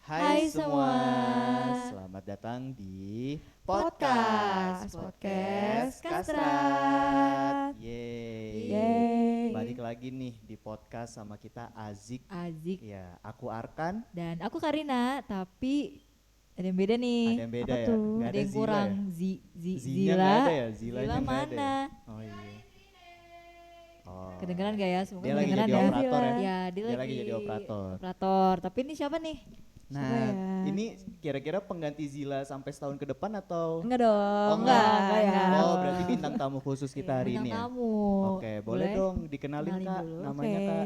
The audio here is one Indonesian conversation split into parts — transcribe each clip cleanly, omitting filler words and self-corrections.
Hai Hai semua, semua. selamat datang di Podcast Kastrat. Kastrat. Yeay. Yeay. Balik lagi nih di podcast sama kita Azik. Azik Ya, aku Arkan. dan aku Karina, tapi ada yang beda nih. Ada yang beda Apa ya? tuh? Nggak Ada yang Zila kurang. ya? Zinya Zila. nggak ada ya? Zila Zilanya nggak ada mana? ya? Oh iya. Oh. Kedengeran gak ya? Semoga Dia lagi kedengeran jadi ya. operator ya? Ya, Dia lagi jadi operator. Operator. Tapi ini siapa nih? Nah, Siapa ya? ini kira-kira pengganti Zila sampai setahun ke depan atau? Enggak dong. Oh, enggak ya. Oh, berarti bintang tamu khusus kita hari Bintang ini ya? tamu. Oke, boleh dong dikenalin Kenalin Kak, dulu. namanya Kak.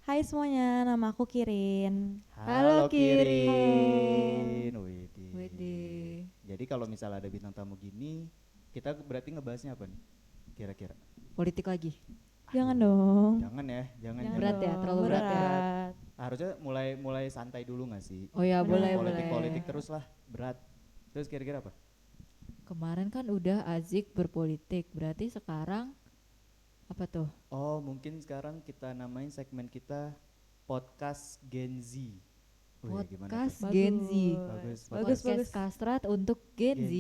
Hai semuanya, nama aku Kirin. Halo, Kirin. Widih. Widih. Jadi kalau misalnya ada bintang tamu gini, kita berarti ngebahasnya apa nih? Kira-kira? Politik lagi. Jangan dong. Jangan ya, jangan. Jangan Berat ya, dong, terlalu berat ya. Harusnya mulai santai dulu gak sih? Oh ya, boleh, boleh. Politik terus lah, berat. Terus kira-kira apa? Kemarin kan udah Azik berpolitik, berarti sekarang apa tuh? Oh, mungkin sekarang kita namain segmen kita Podcast Gen Z. Wih, gimana Podcast tuh? Gen Z. Bagus, Bagus, Podcast Kastrat untuk Gen Z.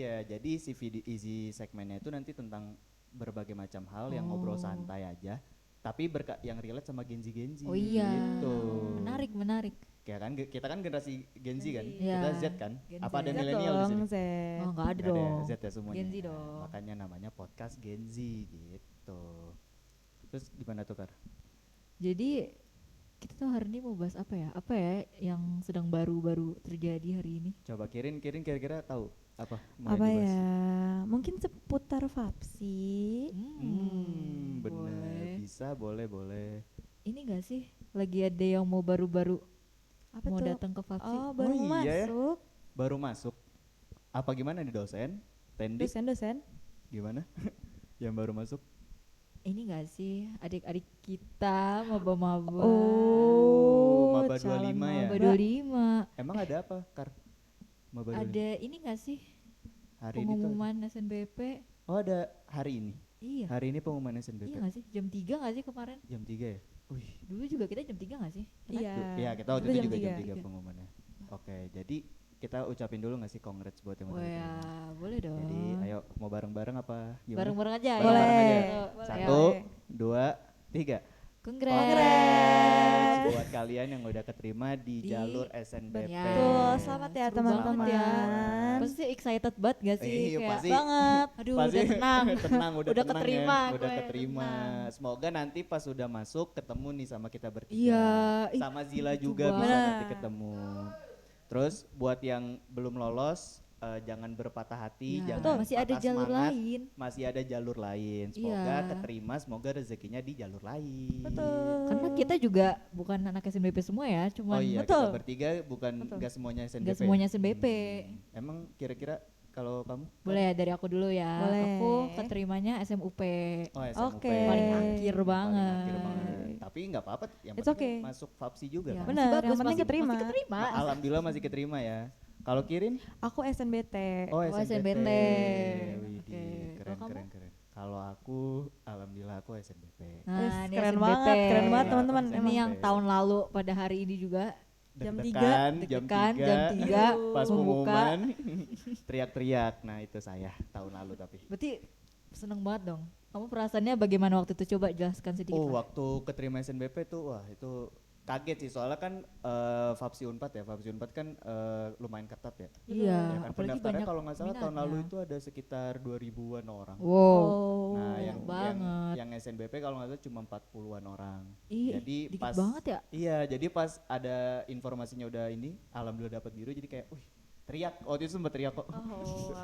Iya, jadi isi segmennya itu nanti tentang berbagai macam hal yang ngobrol santai aja, tapi yang relate sama Gen Z. Oh iya. Gitu. Menarik. Kayak kan kita kan generasi Gen Z kan, Iya. kita Z kan. Gen Apa Z. ada Z milenial di dong, sini? Z. Oh enggak ada Nggak ada ya, dong. Z ya semuanya. Gen Z dong. Makanya namanya podcast Gen Z gitu. Terus gimana tuh Kar? Jadi kita tuh hari ini mau bahas apa ya? Apa ya yang sedang baru-baru terjadi hari ini? Coba Kirin kira-kira tahu apa? Mau Apa yang dibahas? ya? Mungkin seputar Fapsi. Bener, bisa, boleh. Ini enggak sih lagi ada yang mau baru-baru Apa mau tuh? datang ke Fapsi? Oh, baru iya ya? masuk. Baru masuk. Apa gimana nih dosen? Tendik Dosen-dosen. gimana? Yang baru masuk? Ini enggak sih adik-adik kita maba-maba? Oh, Maba calon 25 ya? Maba maba. 25. Emang ada apa, Kar? Maba 25? Ada ini enggak sih Hari ini tuh. pengumuman SNBP? Oh, ada hari ini. Iya. Hari ini pengumuman SNBP. Iya gak sih? Jam 3 gak sih kemarin? Jam 3 ya? Wih. Dulu juga kita jam 3 gak sih? Iya. Iya, kita waktu Itu itu jam juga jam 3 3. pengumumannya. Oke, jadi kita ucapin dulu gak sih congrats buat yang Wah udah ya, terima. boleh dong. Jadi ayo mau bareng-bareng apa gimana? Bareng-bareng aja ya. Bareng-bareng aja. Boleh. Satu, Boleh. dua, tiga. Congrats. Congrats buat kalian yang udah keterima di Di- jalur SNBP. Ya. Betul, selamat ya Seru teman-teman. banget ya. Pasti excited banget gak sih? Iya, Kayak pasti. Banget. aduh Pasti udah tenang. tenang, udah tenang keterima ya. Udah gue, keterima. tenang. Semoga nanti pas udah masuk ketemu nih sama kita bertiga. Iya, ih, Sama Zila lucu juga bisa banget. nanti ketemu. Terus buat yang belum lolos jangan berpatah hati, Ya, jangan masih ada patah jalur semangat. lain. Masih ada jalur lain. Semoga Iya. keterima, semoga rezekinya di jalur lain. Betul. Karena kita juga bukan anak SNBP semua ya, cuman Oh iya, Betul. kita bertiga bukan Betul. gak semuanya SNBP. gak semuanya SNBP. Emang kira-kira kalau kamu? Boleh ya dari aku dulu ya. Boleh. Aku keterimanya SMUP. Oh, SMUP. Oke. Paling akhir banget. Akhir banget. Tapi nggak apa-apa, yang It's penting okay. masuk Fapsi juga Ya, kan. Benar, masih bagus, yang penting masih- keterima. Masih keterima. Alhamdulillah masih keterima ya. Kalau Kirin? Aku SNBT. Oh, Oh, SNBT. SNBT. Widih, Oke. keren, Kalau kamu? keren. Kalau aku, alhamdulillah aku SNBP. Nah, ini Keren SNBP. banget, keren banget Iya, teman-teman. SNBP. Ini Emang yang tahun lalu pada hari ini juga Jam Deg-degan, jam deg-degan, 3, jam 3 pas membuka. pengumuman, teriak-teriak. Nah itu saya tahun lalu tapi. Berarti seneng banget dong. Kamu perasaannya bagaimana waktu itu? Coba jelaskan sedikit Oh, lah. waktu keterima SNBP tuh, wah itu kaget sih. Soalnya kan Fapsi Unpad ya, Fapsi Unpad kan lumayan ketat ya. Iya, Ya kan apalagi pendaftarnya banyak kalau nggak salah tahun lalu minatnya. itu ada sekitar 2000-an orang. Wow. Oh. Nah, yang banget. yang SNBP kalau nggak salah cuma 40-an orang. Ih, Jadi dikit pas banget ya. Iya, jadi pas ada informasinya udah ini, alhamdulillah dapat biru jadi kayak, wih, teriak. Waktu itu sempat teriak kok.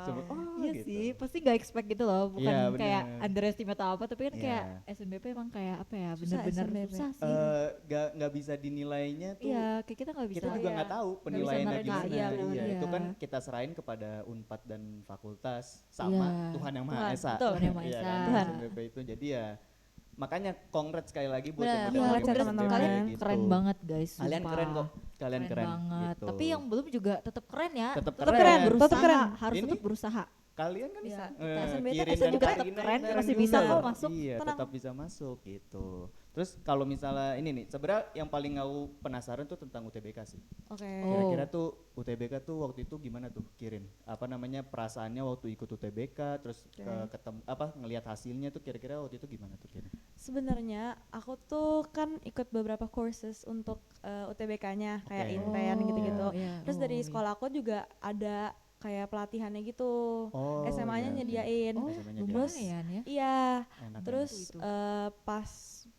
Sempet, Iya gitu. sih, pasti gak expect gitu loh, bukan Iya, kayak bener. underestimate atau apa, tapi kan Iya. kayak SNBP emang kayak apa ya, Susah bener-bener SNBP. susah sih. Nggak bisa dinilainya tuh. Iya, kayak kita gak bisa. Kita juga Iya. nggak tahu bisa penilaiannya mereka, gimana. iya, Iya, benar. itu kan Iya. kita serahin kepada Unpad dan fakultas sama Iya. Tuhan yang Maha Tuhan, Esa. betul. Tuhan Yang Maha Iya Esa. kan, Tuhan. SNBP itu. Jadi ya makanya congrats sekali lagi buat Benar, yang udah Iya, congrats terima ya bener, teman-teman. kalian gitu. keren banget guys, Kalian sumpah. keren kok. Kalian keren, banget. gitu. Tapi yang belum juga tetap keren ya. Tetap Tetap keren, berusaha, tetap keren. harus Ini- tetap berusaha. kalian kan Bisa. Kirin SNBTN dan juga tetap Karina keren, ini masih juga. bisa kok masuk. Iya, Tenang. tetap bisa masuk gitu. Terus kalau misalnya ini nih, sebenarnya yang paling aku penasaran tuh tentang UTBK sih. Oke. Kira-kira Oh. tuh UTBK tuh waktu itu gimana tuh Kirin? Apa namanya perasaannya waktu ikut UTBK, terus Oke. ketemu apa ngelihat hasilnya tuh kira-kira waktu itu gimana tuh Kirin? Sebenarnya aku tuh kan ikut beberapa courses untuk UTBK-nya kayak Oke. Inten gitu-gitu. iya. Terus Oh, dari iya. sekolah aku juga ada kayak pelatihannya gitu. Oh, SMA-nya iya, oke. nyediain. Oh, SMA-nya Terus lumayan ya. iya, Enak, terus Itu. pas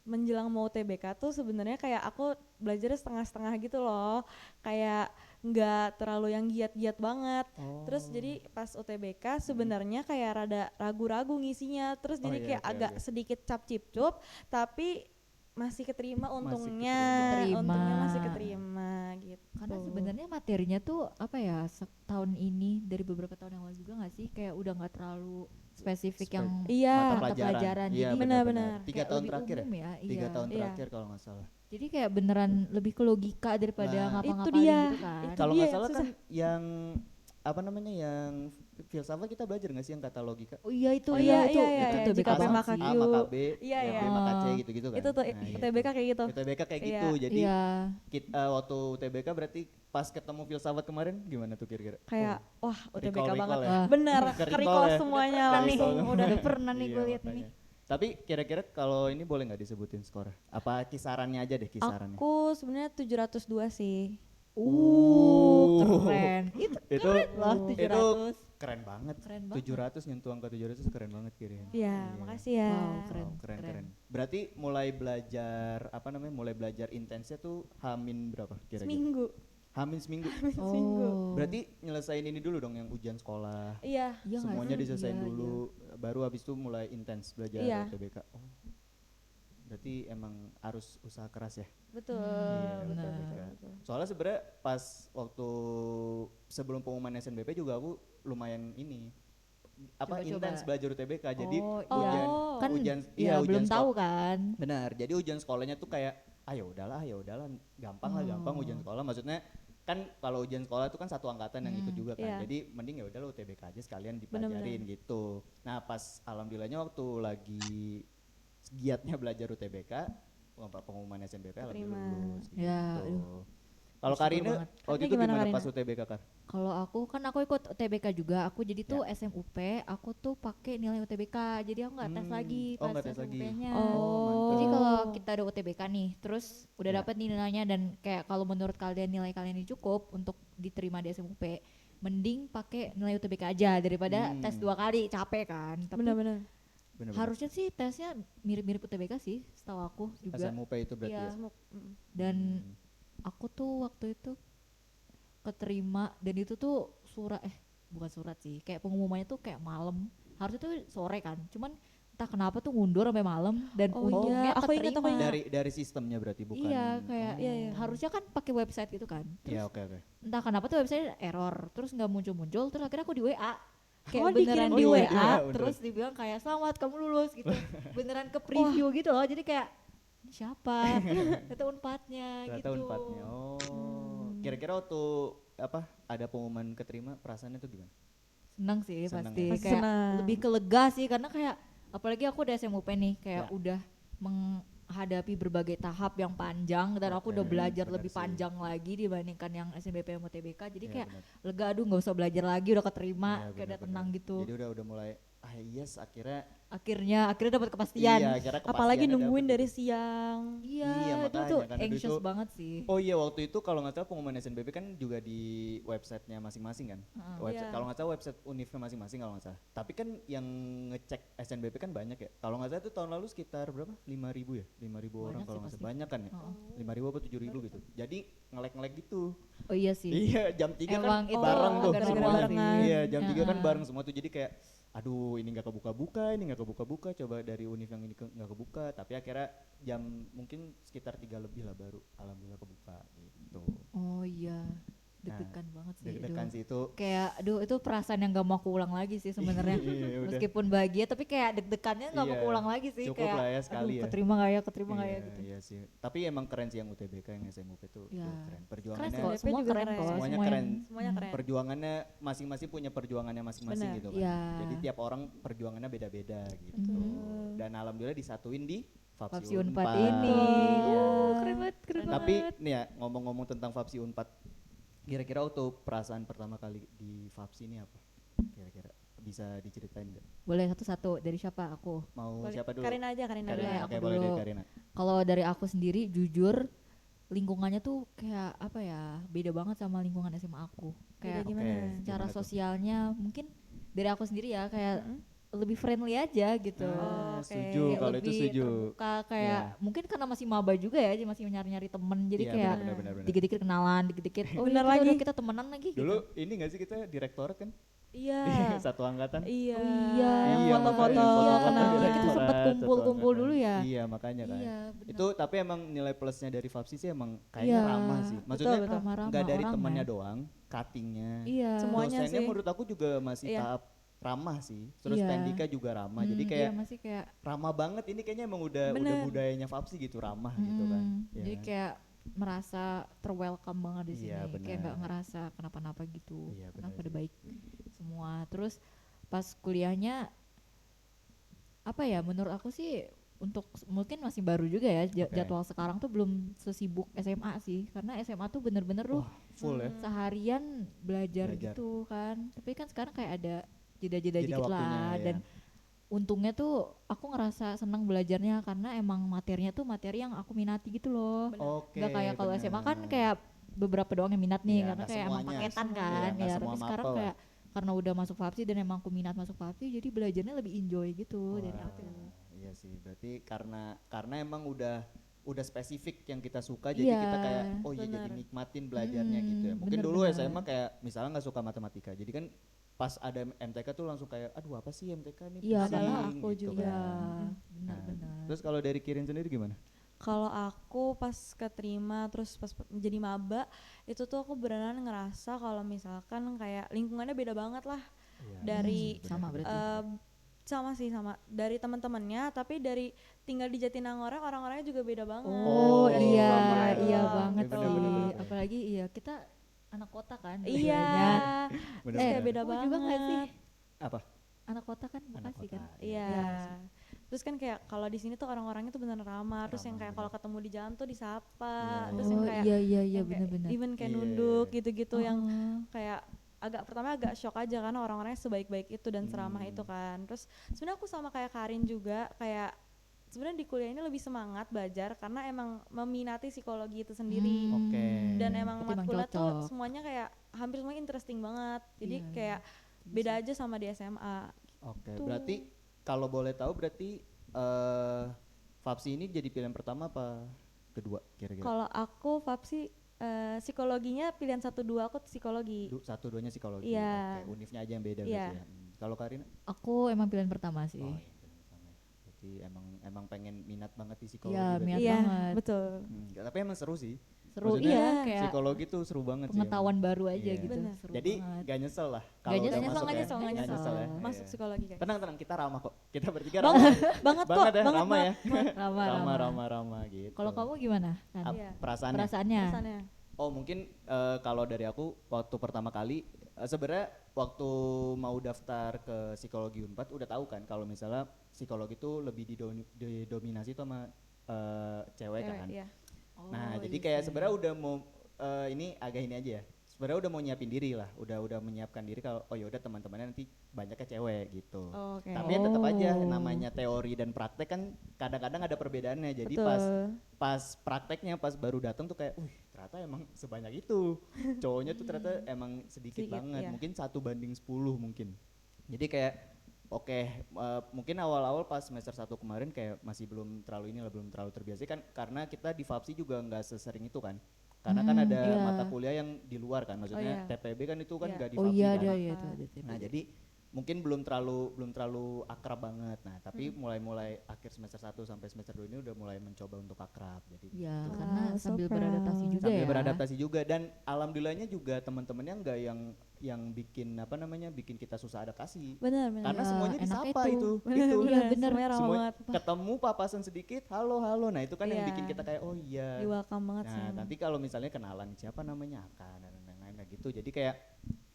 menjelang mau UTBK tuh sebenarnya kayak aku belajar setengah-setengah gitu loh. Kayak nggak terlalu yang giat-giat banget. Oh. Terus jadi pas UTBK sebenarnya kayak rada ragu-ragu ngisinya. Terus Oh jadi iya, kayak oke, agak oke. sedikit cap-cip-cup, tapi masih keterima untungnya. keterima. Untungnya masih keterima gitu. Karena sebenarnya materinya tuh apa ya, tahun ini dari beberapa tahun yang lalu juga nggak sih, kayak udah nggak terlalu spesifik yang Iya, mata pelajaran. Iya, Jadi benar-benar. 3 kayak tahun lebih terakhir ya? umum ya. 3 Iya. tahun Iya. terakhir kalau nggak salah. Jadi kayak beneran lebih ke logika daripada Nah, ngapa-ngapain itu dia. gitu kan. Itu Kalau dia nggak yang salah kan susah. yang apa namanya yang filsafat kita belajar nggak sih yang kata logika? Oh iya itu, Oh iya, iya, itu, iya, iya, itu iya. tuh Jika BK P banget maka sih. A Q. maka B, Iya, B iya. maka C gitu-gitu kan. Itu tuh Nah, iya. UTBK kayak gitu. UTBK kayak Iya. gitu. Jadi Iya. waktu UTBK berarti pas ketemu filsafat kemarin gimana tuh kira-kira? Kayak wah UTBK recall banget. ya. Wah. Bener, Ke-recall kerikol ya. semuanya Udah lah nih. pernah nih. Udah Udah pernah nih Iya, gue lihat ini. makanya. Tapi kira-kira kalau ini boleh nggak disebutin skor? Apa kisarannya aja deh kisarannya? Aku sebenarnya 702 sih. Keren. Itu itu loh, itu 700. keren banget. Keren banget. 700 nyentuh angka 700 itu keren banget Kirin. Iya, makasih ya. Wow, keren. Wow, keren. Berarti mulai belajar apa namanya? Mulai belajar intensnya tuh Hamin berapa kira-kira? Seminggu. Hamin seminggu. Seminggu. Oh. Berarti nyelesain ini dulu dong yang ujian sekolah. Iya. Iya nggak Semuanya sih? diselesain Iya, dulu baru habis itu mulai intens belajar Iya. UTBK. Oh. Berarti emang harus usaha keras ya. Betul. Iya, betul, betul, betul, betul. betul. Soalnya sebenarnya pas waktu sebelum pengumuman SNBP juga aku lumayan ini apa Coba-coba. intens belajar UTBK. Jadi Oh, ujian Oh. kan ujian ya belum ujian tahu kan. Benar. Jadi ujian sekolahnya tuh kayak ya udahlah, gampang lah, gampang ujian sekolah. Maksudnya kan kalau ujian sekolah itu kan satu angkatan yang ikut juga kan. Iya. Jadi mending ya udahlah UTBK aja sekalian Benar-benar. dipelajarin gitu. Nah, pas alhamdulillahnya waktu lagi giatnya belajar UTBK, pengumuman SNBP alhamdulillah Keterima. lulus gitu. Ya, aduh. Kalau Bersyukur Karina banget. waktu Karina itu gimana, gimana Karina? pas UTBK Kar? Kalau aku kan aku ikut UTBK juga. Aku jadi tuh SMUP, aku tuh pakai nilai UTBK. Jadi aku nggak tes lagi Oh, pas nggak tes lagi. SMUP-nya. Oh. Jadi kalau kita ada UTBK nih, terus udah Ya. dapet nih nilainya dan kayak kalau menurut kalian nilai kalian ini cukup untuk diterima di SMUP, mending pakai nilai UTBK aja daripada tes 2 kali, capek kan. Tapi Benar-benar. Bener-bener. harusnya sih tesnya mirip-mirip UTBK sih, setahu aku juga. SMUP itu berarti Iya. ya. Dan aku tuh waktu itu keterima dan itu tuh bukan surat sih, kayak pengumumannya tuh kayak malam, harusnya tuh sore kan, cuman entah kenapa tuh mundur sampai malam dan Oh untungnya iya, aku ingat, keterima. Dari sistemnya berarti bukan. Iya, kayak Iya, iya. harusnya kan pakai website gitu kan, Iya, terus oke. entah kenapa tuh website error, terus nggak muncul-muncul, terus akhirnya aku di WA kayak Oh, beneran dikirim di di WA, WA, beneran. terus dibilang kayak selamat kamu lulus gitu, beneran ke preview gitu loh, jadi kayak ini siapa, kata Unpadnya Ternyata gitu. Unpadnya. Oh. Kira-kira waktu apa ada pengumuman keterima perasaannya tuh gimana? Senang sih Senang pasti, ya? Pasti kayak senang. lebih ke lega sih karena kayak apalagi aku udah SMUP nih kayak Ya. udah menghadapi berbagai tahap yang panjang dan aku Oke, udah belajar bener lebih sih. panjang lagi dibandingkan yang SNBP sama TBK, jadi Iya, kayak bener. lega, aduh nggak usah belajar lagi, udah keterima, Iya, kayak udah bener-bener. tenang gitu. Jadi udah mulai yes akhirnya akhirnya dapat iya kepastian. akhirnya Apalagi kepastiannya nungguin dapet dari gitu. siang. Iya, Iya, itu makanya, tuh karena anxious itu- banget sih. Oh iya waktu itu kalau nggak salah pengumuman SNBP kan juga di websitenya masing-masing kan. Website Iya. kalau nggak salah website univnya masing-masing kalau nggak salah. Tapi kan yang ngecek SNBP kan banyak ya. Kalau nggak salah itu tahun lalu sekitar berapa? 5.000 ya? 5.000 orang Banyak kalau sih nggak salah. pasti. Banyak kan ya? Heeh. 5.000 apa 7.000 gitu. Jadi ngelek-ngelek gitu. Oh iya sih. Iya jam 3 Emang kan itu bareng tuh gara-gara semuanya. barengan. Iya jam 3 kan Heeh. bareng semua tuh jadi kayak aduh ini nggak kebuka-buka, ini nggak kebuka-buka, coba dari univ yang ini nggak kebuka, tapi akhirnya jam mungkin sekitar 3 lebih lah baru alhamdulillah kebuka gitu. Oh iya. deg-degan banget sih. Deg-degan aduh. sih itu. Kayak aduh itu perasaan yang gak mau keulang lagi sih sebenarnya. Iya, udah. Meskipun bahagia tapi kayak deg-degannya gak mau Iya, keulang lagi sih. cukup Kayak lah ya sekali aduh ya. keterima gak ya, keterima gak ya Iya, gitu. iya sih. Tapi emang keren sih yang UTBK yang SMUP tuh Iya. keren. Keren Perjuangannya kok, SDP semua juga keren keren. kok. Semuanya semua keren. yang- Semuanya keren. perjuangannya masing-masing punya perjuangannya masing-masing Benar. gitu kan. Iya. Jadi tiap orang perjuangannya beda-beda gitu. Mhm. Dan alhamdulillah disatuin di Fapsi Fapsi Unpad Unpad. ini. Iya. Keren banget, keren Tapi banget. nih ya ngomong-ngomong tentang Fapsi Unpad, kira-kira waktu perasaan pertama kali di Fapsi ini apa? Kira-kira bisa diceritain nggak? Boleh satu-satu dari siapa? Aku. Mau Boleh. siapa dulu? Karina aja, Karina Karina. dulu. Boleh, Oke, aku boleh deh dulu. Karina. Kalau dari aku sendiri jujur lingkungannya tuh kayak apa ya, beda banget sama lingkungan SMA aku. Beda Kayak gimana? Oke. secara Gimana tuh? sosialnya mungkin dari aku sendiri ya kayak Mm-mm. lebih friendly aja gitu. Ah, Oke. setuju Kayak kalau itu lebih setuju. terbuka kayak Iya. mungkin karena masih maba juga ya, jadi masih nyari-nyari temen jadi Iya, kayak benar-benar. dikit-dikit kenalan, dikit-dikit oh Bener iya kita lagi. udah kita temenan lagi Dulu gitu. ini gak sih kita direktorat kan? Iya. Satu angkatan. Iya. Oh iya. Iya, Foto-foto makanya Iya, kenal. iya, kita direktorat, sempat satu kumpul-kumpul angkatan. dulu ya. Iya, makanya kan. Iya, benar. Itu tapi emang nilai plusnya dari Fapsi sih emang kayaknya Iya, ramah sih. Maksudnya betul. Ramah-ramah nggak dari orangnya. temannya doang, cuttingnya. Iya. Semuanya Dosennya sih. menurut aku juga masih Iya. tahap ramah sih. Terus Iya. Pendika juga ramah. Jadi Hmm, kayak iya, masih kayak ramah banget. Ini kayaknya emang udah Bener. budayanya Fapsi gitu, ramah gitu kan. Iya jadi kan? kayak merasa terwelcome banget di sini. Iya, Kayak nggak benar. ngerasa kenapa-napa gitu. Iya, Karena benar pada sih. baik semua. Terus pas kuliahnya apa ya? Menurut aku sih untuk mungkin masih baru juga ya Oke. jadwal sekarang tuh belum sesibuk SMA sih. Karena SMA tuh bener-bener lu Wah, full ya. seharian belajar Belajar. gitu kan. Tapi kan sekarang kayak ada jeda-jeda Jeda dikit waktunya, lah ya. dan untungnya tuh aku ngerasa senang belajarnya karena emang materinya tuh materi yang aku minati gitu loh. Oke. Nggak kayak kalau SMA kan benar. kayak beberapa doang yang minat nih Iya, karena nggak kayak emang semuanya. paketan Semuanya. kan Iya, nggak ya. semua Tapi sekarang mapel lah. kayak karena udah masuk Fapsi dan emang aku minat masuk Fapsi jadi belajarnya lebih enjoy gitu dari Wah, aku. Iya sih, berarti karena emang udah spesifik yang kita suka jadi Iya, kita kayak oh iya jadi benar. nikmatin belajarnya gitu ya. Mungkin dulu bener-bener. SMA kayak misalnya nggak suka matematika. Jadi kan pas ada MTK tuh langsung kayak aduh apa sih MTK nih Iya, pusing, adalah aku gitu juga. Iya, kan. benar-benar. Terus kalau dari Kirin sendiri gimana? Kalau aku pas keterima terus pas menjadi maba itu tuh aku beneran ngerasa kalau misalkan kayak lingkungannya beda banget lah dari sama berarti. sama sih sama dari teman-temannya tapi dari tinggal di Jatinangor orang-orangnya juga beda banget. Oh Dari iya, kelompok iya doang banget gitu. sih. Bener-bener. Apalagi iya kita anak kota kan. Iya. dua-duanya. Terus kayak beda kamu banget. juga nggak sih? Apa? Anak kota kan Anak Bekasi kan. kota. Iya. Iya. Terus kan kayak kalau di sini tuh orang-orangnya tuh bener ramah. Terus yang Ramah, kayak kalau bener. ketemu di jalan tuh disapa. Iya, Terus iya. yang Oh kayak iya iya iya yang kayak benar-benar. even kayak Iya. nunduk gitu-gitu yang Oh. kayak pertama agak shock aja karena orang-orangnya sebaik-baik itu dan seramah Hmm. itu kan. Terus sebenarnya aku sama kayak Karin juga kayak sebenarnya di kuliah ini lebih semangat belajar karena emang meminati psikologi itu sendiri. Oke. Dan emang Berarti emang matkulnya tuh cocok. semuanya kayak hampir semuanya interesting banget. Jadi Iya, kayak beda aja sama di SMA. Oke, Gitu. berarti kalau boleh tahu berarti Fapsi ini jadi pilihan pertama apa kedua kira-kira? Kalau aku Fapsi psikologinya pilihan 1 2 aku psikologi. Satu duanya psikologi. Iya. Oke, univnya aja yang beda Iya. berarti ya. Kalau Karina? Aku emang pilihan pertama sih. Oh, iya, pilihan pertama ya. Berarti emang pengen minat banget di psikologi. Iya, berarti. minat Iya, banget. betul. Tapi emang seru sih. Seru Maksudnya iya kayak psikologi tuh seru banget pengetahuan sih. baru aja Iya. gitu. Bener. Seru Jadi banget. gak nyesel lah Nggak kalau udah nyesel, masuk nggak ya. nyesel, nggak Nggak nyesel. ya. Masuk Iya. psikologi guys. Tenang, kita ramah kok. Kita bertiga Banget, ramah. banget kok, Banget ya, banget ramah ya. Ramah, ramah. Ramah gitu. Kalau kamu gimana? Kan? Ap- Iya. perasaannya? Perasaannya. Pesannya. Oh mungkin kalau dari aku waktu pertama kali sebenarnya waktu mau daftar ke psikologi Unpad udah tahu kan kalau misalnya psikologi itu lebih didominasi tuh sama cewek kan. Iya. Nah Oh, jadi iya kayak sih. sebenarnya udah mau ini agak ini aja ya. Sebenarnya udah mau nyiapin diri lah, udah menyiapkan diri kalau oh ya udah teman-temannya nanti banyaknya cewek gitu. Oke. Tapi ya tetap aja Oh. namanya teori dan praktek kan kadang-kadang ada perbedaannya. Jadi Betul. pas prakteknya pas baru datang tuh kayak, ternyata emang sebanyak itu. Cowoknya tuh ternyata emang sedikit Sedikit, banget, iya. mungkin 1:10 mungkin. Jadi kayak oke, mungkin awal-awal pas semester 1 kemarin kayak masih belum terlalu belum terlalu terbiasa kan karena kita di Fapsi juga nggak sesering itu kan. Karena kan ada iya. mata kuliah yang di luar kan, maksudnya iya. TPB kan itu kan Iya. nggak di Oh Fapsi iya kan. ada ya tuh ada TPB. Nah jadi mungkin belum terlalu akrab banget. Nah, tapi mulai akhir semester 1 sampai semester 2 ini udah mulai mencoba untuk akrab. Jadi Ya, gitu. karena Wow, so sambil proud. beradaptasi juga Sambil ya. beradaptasi juga, dan alhamdulillahnya juga teman-temannya nggak yang bikin apa namanya bikin kita susah adaptasi. Benar. Karena Ya, semuanya enak disapa itu. itu. Benar, Itu. Iya, benar. Semuanya ramah Semua banget. ketemu papasan sedikit, halo. Nah, itu kan yang Iya. bikin kita kayak oh iya. Di welcome banget sih. Nah, emang. nanti kalau misalnya kenalan siapa namanya Aka dan lain-lain kayak gitu. Jadi kayak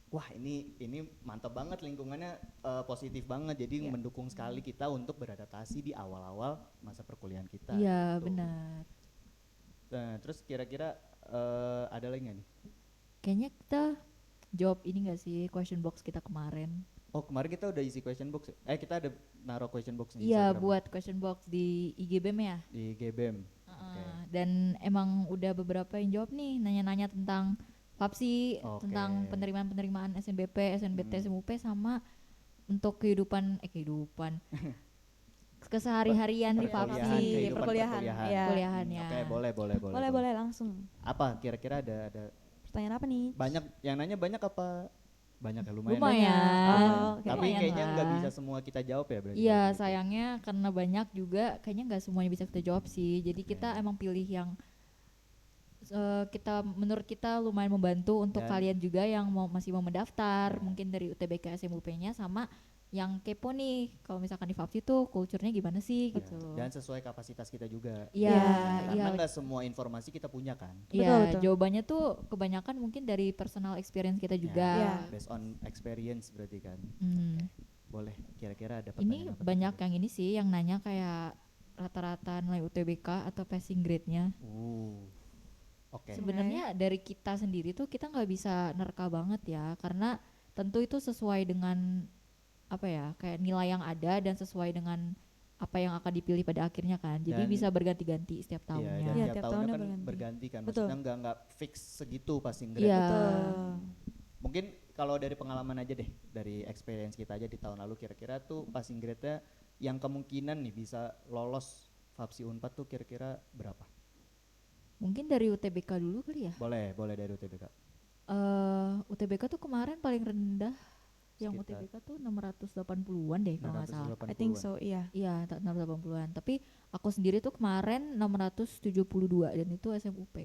wah ini mantap banget lingkungannya, positif banget. Jadi Iya. mendukung sekali kita untuk beradaptasi di awal-awal masa perkuliahan kita. Iya, gitu. benar. Nah, terus kira-kira ada lagi nggak nih? Kayaknya kita jawab ini gak sih question box kita kemarin? Oh, kemarin kita udah isi question box ya? Kita ada naruh question box di Iya, Instagram, buat question box di IG BEM ya. di GBM. Dan emang udah beberapa yang jawab nih, nanya-nanya tentang FAPSI, Oke. tentang penerimaan SNBP, SNBT, SMUP, sama untuk kehidupan kesehari-harian di Perkuliahan, FAPSI, kehidupan perkuliahan, iya. kuliahannya. Oke, boleh. Boleh langsung. Apa kira-kira ada Pertanyaan apa nih? banyak yang nanya, banyak apa? Banyak ya, lumayan. Lumayan. Oh, oke. Tapi Lumayan kayaknya nggak lah. bisa semua kita jawab ya berarti. Iya, kalau gitu. sayangnya karena banyak juga kayaknya nggak semuanya bisa kita jawab sih. Jadi kita Oke. emang pilih yang menurut kita lumayan membantu untuk Dan- kalian juga yang masih mau mendaftar, mungkin dari UTBK SMUP-nya, sama yang kepo nih kalau misalkan di FAPSI tuh kulturnya gimana sih Ya, gitu. dan sesuai kapasitas kita juga. Iya, iya. Karena nggak semua informasi kita punya kan. Iya, Betul. jawabannya tuh kebanyakan mungkin dari personal experience kita juga. Iya. Based on experience berarti kan. Hmm. Boleh, kira-kira ada Ini pertanyaan apa? banyak yang ini sih yang nanya kayak rata-rata nilai UTBK atau passing grade-nya. Oke. Sebenarnya dari kita sendiri tuh kita nggak bisa nerka banget ya, karena tentu itu sesuai dengan apa ya, kayak nilai yang ada dan sesuai dengan apa yang akan dipilih pada akhirnya kan. Jadi Dan- bisa berganti-ganti setiap Iya, tahunnya. dan Iya, tiap tiap tahunnya tahunnya kan berganti. berganti kan. Betul. Maksudnya nggak fix segitu passing grade. Iya. Betul. Mungkin kalau dari pengalaman aja deh, dari experience kita aja di tahun lalu, kira-kira tuh passing grade-nya yang kemungkinan nih bisa lolos FAPSI Unpad tuh kira-kira berapa? Mungkin dari UTBK dulu kali ya. Boleh dari UTBK. UTBK tuh kemarin paling rendah yang Sekitar UTBK tuh 680-an deh kalau nggak salah. 680-an. I think so, iya. Iya, 680-an. Tapi aku sendiri tuh kemarin 672 dan itu SMUP.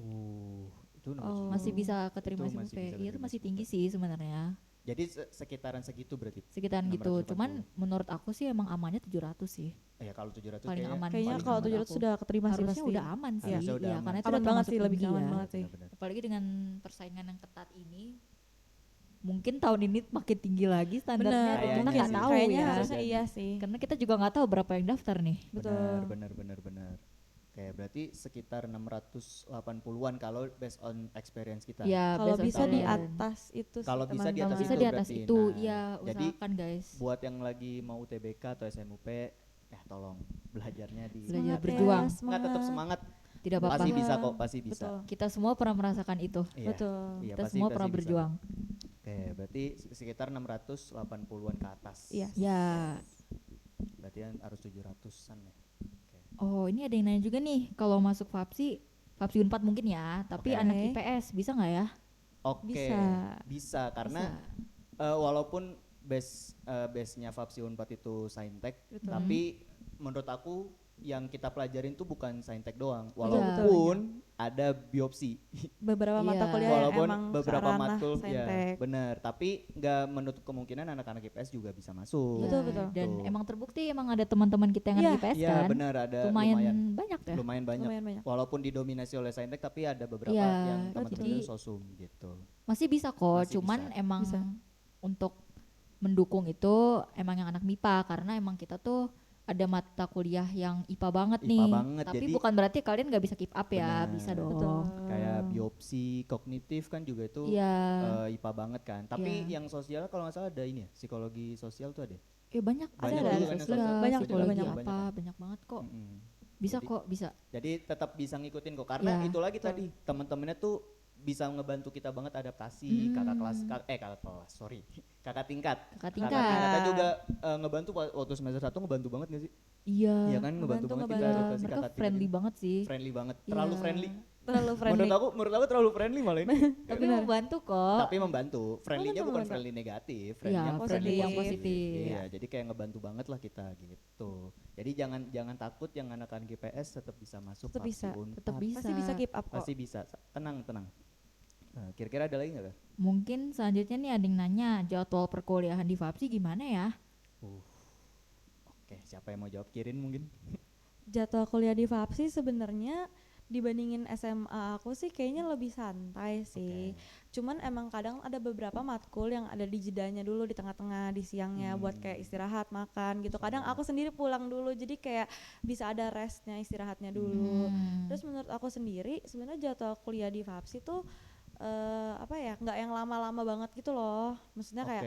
Itu Oh. Masih bisa keterima Itu masih SMUP. bisa Iya, itu keterima masih SMUP. tinggi sih sebenarnya. Jadi sekitaran segitu berarti. Sekitaran gitu. 680. Cuman menurut aku sih emang amannya 700 sih. Ya kalau 700 Paling kayaknya aman. Kayaknya paling kalau aman 700 aku. sudah keterima sih Harusnya pasti. udah aman sih. Harusnya udah Iya, aman. karena itu Aman udah banget termasuk sih, lebih tinggi aman ya. banget sih. Benar-benar. Apalagi dengan persaingan yang ketat ini, mungkin tahun ini makin tinggi lagi standarnya. Benar, Kayaknya Kita nggak sih. tahu Kayaknya ya. harusnya Jadi. iya sih. Karena kita juga nggak tahu berapa yang daftar nih. Betul. Benar. Oke, berarti sekitar 680-an kalau based on experience kita. Ya, Kalau based on bisa di experience. atas itu sih, Kalau bisa di teman-teman. atas Bisa itu di atas berarti. itu, Nah, ya jadi usahakan guys. buat yang lagi mau UTBK atau SMUP, tolong belajarnya di Belajar Semangat ya, berjuang. nggak tetap semangat. Tidak apa-apa. Pasti bisa kok, pasti bisa. Betul. Kita semua pernah merasakan itu. Iya. Betul. Iya, Kita pasti- semua pasti pernah bisa. berjuang. Oke, berarti sekitar 680-an ke atas. Iya. Ya. Berarti kan harus 700-an ya. Oke. Oh, ini ada yang nanya juga nih, kalau masuk FAPSI Unpad mungkin ya, tapi Oke. anak IPS bisa nggak ya? Oke, Bisa. bisa karena Bisa. walaupun base-nya FAPSI Unpad itu Saintek, Betul. tapi menurut aku yang kita pelajarin tuh bukan Saintek doang, Iya. walaupun ada biopsi, Beberapa mata Iya. kuliah yang walaupun emang beberapa ranah matkul ya saintek. benar, tapi nggak menutup kemungkinan anak-anak IPS juga bisa masuk. Betul, Ya, betul. Dan Tuh. emang terbukti emang ada teman-teman kita yang Iya. anak IPS Iya kan. benar, ada Lumayan lumayan banyak ya. lumayan banyak. Lumayan banyak. Walaupun didominasi oleh Saintek, tapi ada beberapa Iya, yang teman-teman jadi- sosum gitu. Masih bisa kok, Masih cuman bisa. emang Bisa. untuk mendukung itu emang yang anak MIPA, karena emang kita tuh ada mata kuliah yang IPA banget IPA nih. banget, Tapi jadi- bukan berarti kalian nggak bisa keep up ya, Benar. bisa Betul. dong. Kayak biopsi kognitif kan juga itu Iya. IPA banget kan. Tapi Iya. yang sosial kalau nggak salah ada ini ya, psikologi sosial tuh ada. Ya banyak, Banyak ada juga kan sosial, yang banyak, psikologi banyak, apa, banyak. banyak banget kok. Mm-mm. Bisa Jadi- kok, bisa. Jadi tetap bisa ngikutin kok, karena Iya. itu lagi Betul. tadi teman-temannya tuh bisa ngebantu kita banget adaptasi. Kakak kelas, kakak tingkat. Kakak Kakak tingkat. tingkatnya juga ngebantu waktu semester 1 ngebantu banget gak sih? Iya. Iya kan, ngebantu banget kita ngebantu. adaptasi Mereka kakak tingkat friendly ini. banget sih. Friendly banget, terlalu Iya. friendly. terlalu friendly. Menurut aku terlalu friendly malah ini. Tapi membantu kok. Tapi membantu. Friendly-nya bukan membantu. friendly negatif, Iya, friendly-nya friendly yang positif. positif. Iya, jadi kayak ngebantu banget lah kita gitu. Jadi jangan takut yang anak-anak GPS tetap bisa masuk Tetap Fapsi bisa, Unpad. Tetap bisa. Pasti bisa keep up kok. Pasti bisa. Tenang. Nah, kira-kira ada lagi nggak Kak? Mungkin selanjutnya nih ada yang nanya jadwal perkuliahan di Fapsi gimana ya? Oke, siapa yang mau jawab? Kirin mungkin? Jadwal kuliah di Fapsi sebenarnya dibandingin SMA aku sih kayaknya lebih santai sih. Cuman emang kadang ada beberapa matkul yang ada di jedanya dulu di tengah-tengah di siangnya buat kayak istirahat makan gitu. Kadang aku sendiri pulang dulu jadi kayak bisa ada restnya istirahatnya dulu. Terus menurut aku sendiri sebenarnya jadwal kuliah di Fapsi tuh apa ya nggak yang lama-lama banget gitu loh. Maksudnya kayak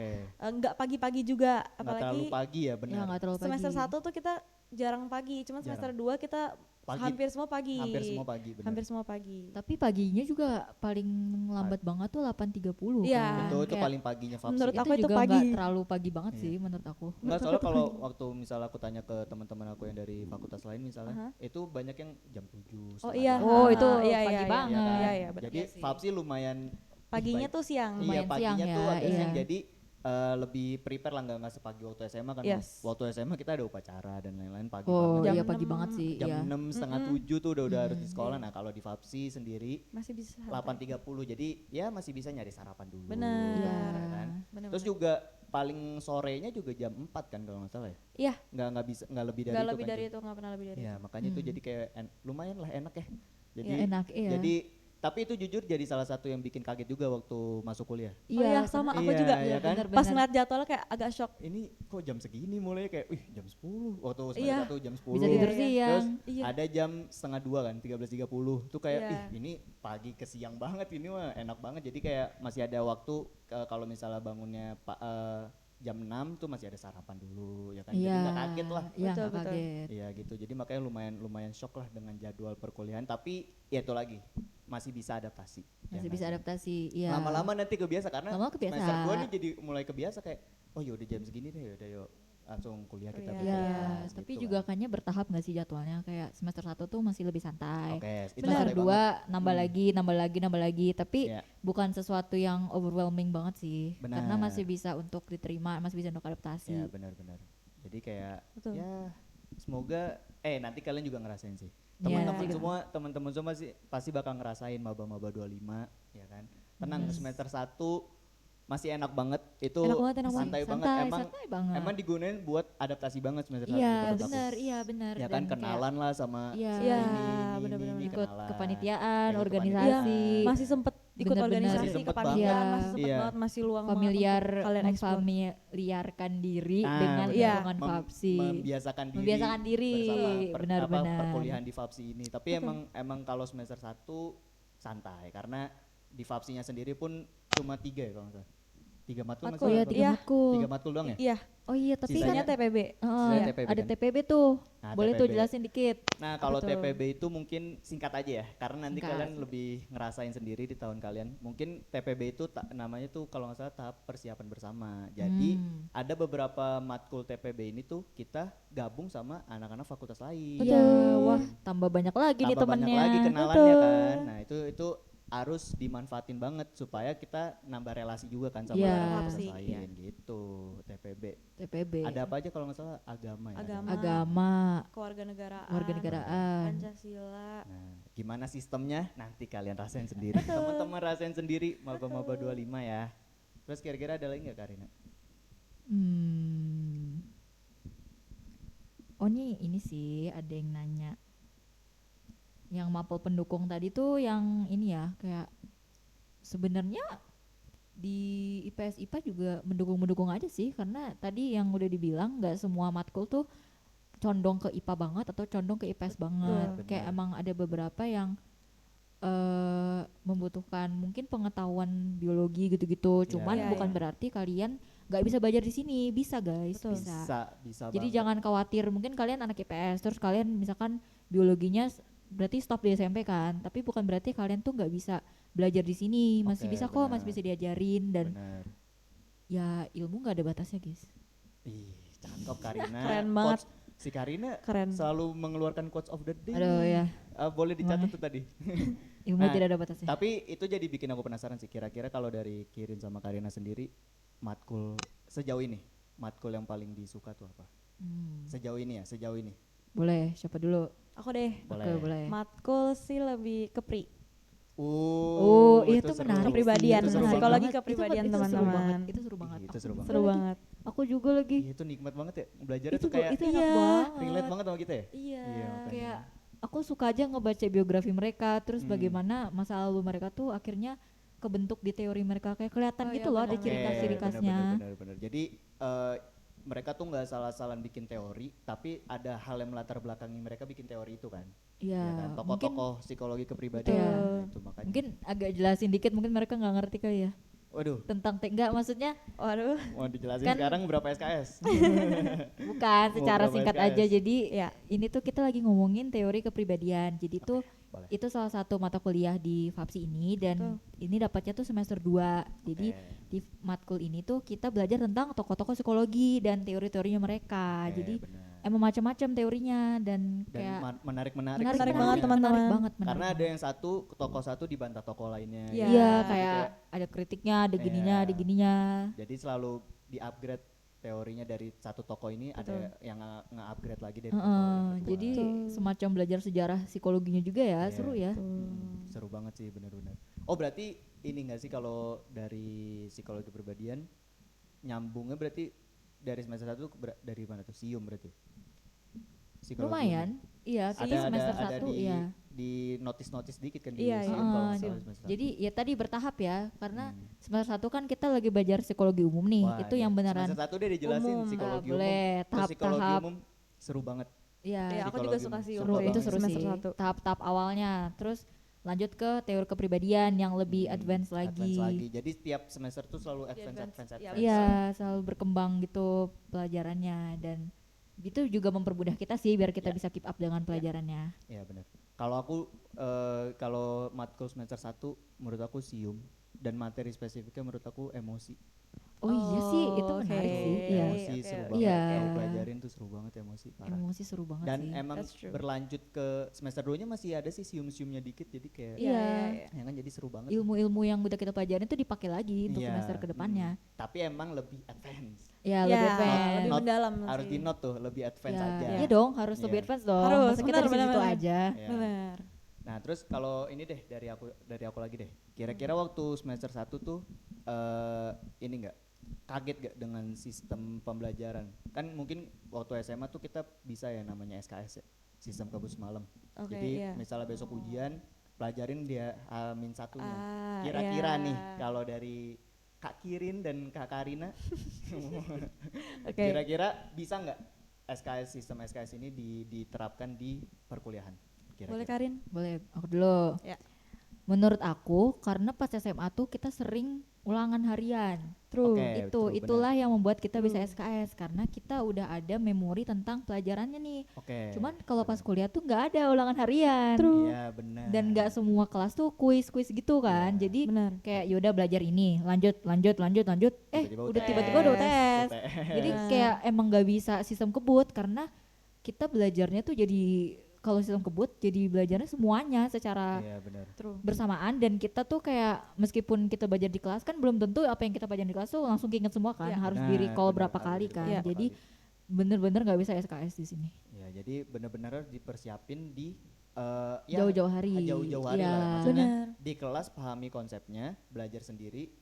nggak pagi-pagi juga Nggak terlalu apalagi pagi ya, Ya benar. nggak terlalu pagi. semester 1 tuh kita jarang pagi, cuman semester 2 kita Pagi. hampir semua pagi. Hampir semua pagi, benar. Hampir semua pagi. Tapi paginya juga paling lambat banget tuh 8.30 Iya. kan. Betul, itu Kayak paling paginya Fapsi. Menurut itu aku itu juga pagi. nggak terlalu pagi banget sih menurut aku. Enggak, soalnya kalau waktu misalnya aku tanya ke teman-teman aku yang dari fakultas lain misalnya, itu banyak yang jam 7. Oh setengah iya. jam. Oh, itu iya, pagi iya, banget. kan? Iya, iya, benar. Jadi Iya sih. Fapsi lumayan Paginya baik. tuh siang. Iya, Lumayan paginya siang tuh ya, agak iya. siang. Jadi lebih prepare lah, nggak sepagi waktu SMA kan. Yes. Waktu SMA kita ada upacara dan lain-lain pagi Oh banget. iya Jam pagi 6, banget sih. Jam Iya. 6 setengah 7 tuh udah harus di sekolah. Nah kalau di Fapsi sendiri Masih bisa. 8.30, jadi ya masih bisa nyari sarapan dulu. Benar. Iya. ya kan? Benar. Terus juga paling sorenya juga jam 4 kan kalau nggak salah ya. Iya, Nggak bisa, nggak lebih dari enggak itu lebih kan, dari Cun? itu, enggak pernah lebih dari Ya itu. makanya itu jadi kayak lumayan lah enak ya. Jadi Iya, enak, iya. Jadi tapi itu jujur jadi salah satu yang bikin kaget juga waktu masuk kuliah. Iya, sama aku Iya, juga. iya kan? bener, Pas bener. ngeliat jadwalnya kayak agak shock. Ini kok jam segini mulai kayak jam 10 waktu Iya. semester 1 jam 10. Bisa tidur Iya, iya. siang. Terus Iya. ada jam setengah 2 kan 13.30 tuh kayak Iya. ini pagi ke siang banget, ini mah enak banget. Jadi kayak masih ada waktu kalau misalnya bangunnya jam 6 tuh masih ada sarapan dulu ya kan. Jadi Iya. nggak kaget lah. Iya, Betul, nggak betul. kaget. Iya gitu. Jadi makanya lumayan shock lah dengan jadwal perkuliahan, tapi ya itu lagi masih bisa adaptasi. ya Masih nggak bisa sih? adaptasi. Iya. Lama-lama nanti kebiasa karena Lama kebiasa. semester 2 nih jadi mulai kebiasa kayak oh yaudah jam segini deh, yaudah yuk langsung kuliah kita. Iya, Iya, beres, tapi gitu juga kan. kayaknya bertahap gak sih jadwalnya, kayak semester 1 tuh masih lebih santai. Oke, itu Semester santai 2 banget. nambah lagi, tapi Iya. bukan sesuatu yang overwhelming banget sih. Karena Benar. masih bisa untuk diterima, masih bisa untuk adaptasi. Ya benar-benar. Jadi kayak Betul. ya semoga nanti kalian juga ngerasain sih. Iya, Teman-teman semua sih pasti bakal ngerasain maba-maba 25 ya kan. Tenang, semester 1 masih enak banget. Itu Enak banget, enak banget. santai banget. santai banget. Emang digunain buat adaptasi banget semester 1 Iya, menurut aku. benar, iya benar. Ya Dan kan kayak kenalan lah sama Iya. Iya, ini, benar-benar. ikut kenalan. kepanitiaan, Ikut organisasi. Iya, masih sempet ikut Bener-bener. organisasi, Masih sempet kepanitiaan, banget. masih sempet Iya. banget, masih luang familiar, banget untuk kalian explore. memfamiliarkan diri Nah, dengan benar. lingkungan Mem- Fapsi. membiasakan diri Bersama, benar-benar. perkuliahan di Fapsi ini. Tapi emang kalau semester 1 santai karena di Fapsinya sendiri pun cuma 3 ya kalau nggak salah. 3 matkul Matkul. masih Iya, apa? 3 matkul. 3 matkul doang ya? Iya, Oh iya, tapi sisanya kan TPB. Sisanya iya, TPB ada kan? TPB tuh. Nah, Boleh tuh TPB. jelasin dikit. Nah kalau Betul. TPB itu mungkin singkat aja ya, karena nanti Singkat. kalian lebih ngerasain sendiri di tahun kalian. Mungkin TPB itu namanya tuh kalau nggak salah tahap persiapan bersama. Jadi ada beberapa matkul TPB ini tuh kita gabung sama anak-anak fakultas lain. Iya, wah tambah banyak lagi nih Tambah banyak temennya. lagi kenalannya kan. Nah itu harus dimanfaatin banget supaya kita nambah relasi juga kan sama Iya. anak fakultas Pasti, lain gitu. TPB. TPB. Ada apa aja kalau nggak salah agama ya? Agama. Agama, Kewarganegaraan, kewarganegaraan. Pancasila. Nah, gimana sistemnya? Nanti kalian rasain sendiri. Teman-teman rasain sendiri maba-maba 25 ya. Terus kira-kira ada lagi nggak Karina? Oh ini sih ada yang nanya. Yang mapel pendukung tadi tuh yang ini ya, kayak sebenarnya di IPS IPA juga mendukung-mendukung aja sih, karena tadi yang udah dibilang nggak semua matkul tuh condong ke IPA banget atau condong ke IPS banget. Benar. Kayak emang ada beberapa yang membutuhkan mungkin pengetahuan biologi gitu-gitu. Cuman Iya, bukan iya. berarti kalian nggak bisa belajar di sini. Bisa guys, Betul. Bisa Jadi banget. jangan khawatir. Mungkin kalian anak IPS terus kalian misalkan biologinya berarti stop di SMP kan. Tapi bukan berarti kalian tuh nggak bisa belajar di sini. Masih Oke, bisa kok, benar. masih bisa diajarin dan Bener. ya ilmu nggak ada batasnya guys. Ih, cakep Karina. Keren banget. Si Karina Keren. selalu mengeluarkan quotes of the day. Aduh nih. ya, Boleh dicatat tuh tadi. ilmu Nah, tidak ada batasnya. Tapi itu jadi bikin aku penasaran sih, kira-kira kalau dari Kirin sama Karina sendiri, matkul sejauh ini, matkul yang paling disuka tuh apa? Sejauh ini ya, sejauh ini. Boleh, siapa dulu? Aku deh. Oke, boleh. Matkul sih lebih ke pri. Itu seru. menarik. Kepribadian, Itu seru psikologi banget. kepribadian Itu seru teman-teman. banget, itu seru banget. Itu seru banget. Seru banget. Aku juga lagi. Itu nikmat banget ya, belajarnya Itu tuh kayak itu enak Iya. banget. relate banget sama kita ya. Iya. makanya. Kayak aku suka aja ngebaca biografi mereka, terus Hmm. bagaimana masa lalu mereka tuh akhirnya kebentuk di teori mereka, kayak kelihatan Oh, gitu iya, loh, ada benar. ciri khas ciri Oke, khasnya. benar. Jadi mereka tuh nggak salah-salah bikin teori, tapi ada hal yang melatar belakangi mereka bikin teori itu kan. Iya, Ya kan? mungkin Tokoh-tokoh psikologi kepribadian. Betul. Nah, itu makanya. mungkin agak jelasin dikit, mungkin mereka nggak ngerti kali ya Waduh, tentang enggak, maksudnya Waduh. mau dijelasin Kan- sekarang berapa SKS? bukan secara berapa singkat SKS? aja. Jadi Ya. ini tuh kita lagi ngomongin teori kepribadian. Jadi tuh boleh. itu salah satu mata kuliah di FAPSI ini, dan Betul. ini dapatnya tuh semester 2. Jadi Oke. di matkul ini tuh kita belajar tentang tokoh-tokoh psikologi dan teori-teorinya mereka. Oke, Jadi benar. emang macam-macam teorinya, dan Dan kayak menarik-menarik. Menarik sebenarnya. banget, teman-teman. menarik banget. Karena ada yang satu tokoh satu dibantah tokoh lainnya. Iya. Iya, Jadi kayak ada kritiknya, ada gininya, Iya. ada gininya. Jadi selalu di-upgrade teorinya dari satu tokoh ini, ada yang nge-upgrade lagi dari tokoh Heeh, yang kedua. jadi semacam belajar sejarah psikologinya juga ya, Iya. seru ya. Seru banget sih, benar-benar. Oh, berarti ini enggak sih kalau dari psikologi kepribadian nyambungnya berarti dari semester 1 dari mana tuh? Sium berarti. Psikologi Lumayan, iya. Ada Kayaknya semester ada 1 di iya. di notis-notis dikit kan Iya, di iya. Sium kalau Heeh, nggak salah semester satu. jadi ya tadi bertahap ya, karena semester 1 kan kita lagi belajar psikologi umum nih, Wah, itu iya. yang beneran. Semester 1 deh dijelasin Umum. psikologi Ah, umum. boleh, Terus psikologi tahap-tahap. umum seru banget. Iya, Ya, aku Psikologi juga suka umum. sih seru, Sumpah itu banget. seru semester sih. 1. Tahap-tahap awalnya, terus lanjut ke teori kepribadian yang lebih advance lagi. Advance lagi. Jadi setiap semester tuh selalu advance. Iya, Iya, selalu berkembang gitu pelajarannya, dan gitu juga mempermudah kita sih biar kita Ya. bisa keep up dengan pelajarannya. Iya benar. Kalau aku kalau matkul semester 1 menurut aku sium, dan materi spesifiknya menurut aku emosi. Oh iya sih, itu Oke. menarik sih. Itu Iya. emosi Oke, seru oke, banget. Iya. Kalau pelajarin tuh seru banget emosi parah. Emosi seru banget Dan sih. emang That's true. berlanjut ke semester 2-nya masih ada sih sium-siumnya dikit, jadi kayak Iya. ya kan jadi seru banget. Ilmu-ilmu yang udah kita pelajarin tuh dipakai lagi untuk Iya, semester kedepannya. Tapi emang lebih advance. Ya, Ya, lebih advance. lebih Not- mendalam Harus sih. di note tuh, lebih advance Ya, aja. iya dong, harus Iya. lebih advance dong. Harus, Masa kita benar, di situ benar. aja. Iya. Benar. Nah, terus kalau ini deh dari aku lagi deh. Kira-kira waktu semester 1 tuh ini enggak kaget gak dengan sistem pembelajaran? Kan mungkin waktu SMA tuh kita bisa ya namanya SKS ya, sistem kampus malam. Oke, Jadi iya. misalnya besok ujian, pelajarin dia H-1-nya. Ah, Kira-kira iya. nih kalau dari Kak Kirin dan Kak Karina, Oke. kira-kira bisa nggak sistem SKS ini diterapkan di perkuliahan? Kira-kira. Boleh Karin? Boleh, aku dulu. Ya. Menurut aku, karena pas SMA tuh kita sering ulangan harian. True. Oke. Itu, betul, itulah yang membuat kita bisa True. SKS, karena kita udah ada memori tentang pelajarannya nih. Oke. Cuman kalau pas benar. kuliah tuh nggak ada ulangan harian. True. Iya benar. Dan nggak semua kelas tuh kuis gitu kan. Iya. Jadi Benar. kayak yaudah belajar ini, lanjut. Tiba-tiba Udah UTS. tiba-tiba udah UTS. Jadi Benar. kayak emang nggak bisa sistem kebut, karena kita belajarnya tuh jadi, kalau sistem kebut jadi belajarnya semuanya secara Iya benar. True. bersamaan, dan kita tuh kayak meskipun kita belajar di kelas kan belum tentu apa yang kita pelajarin di kelas tuh langsung keinget semua kan, Iya. harus Benar, di recall benar, berapa harus kali di-recall kan. Iya. berapa Jadi kali. bener-bener nggak bisa SKS di sini. Ya, jadi benar-benar harus dipersiapin di Jauh-jauh hari. jauh-jauh hari Iya. lah. Maksudnya Benar. di kelas pahami konsepnya, belajar sendiri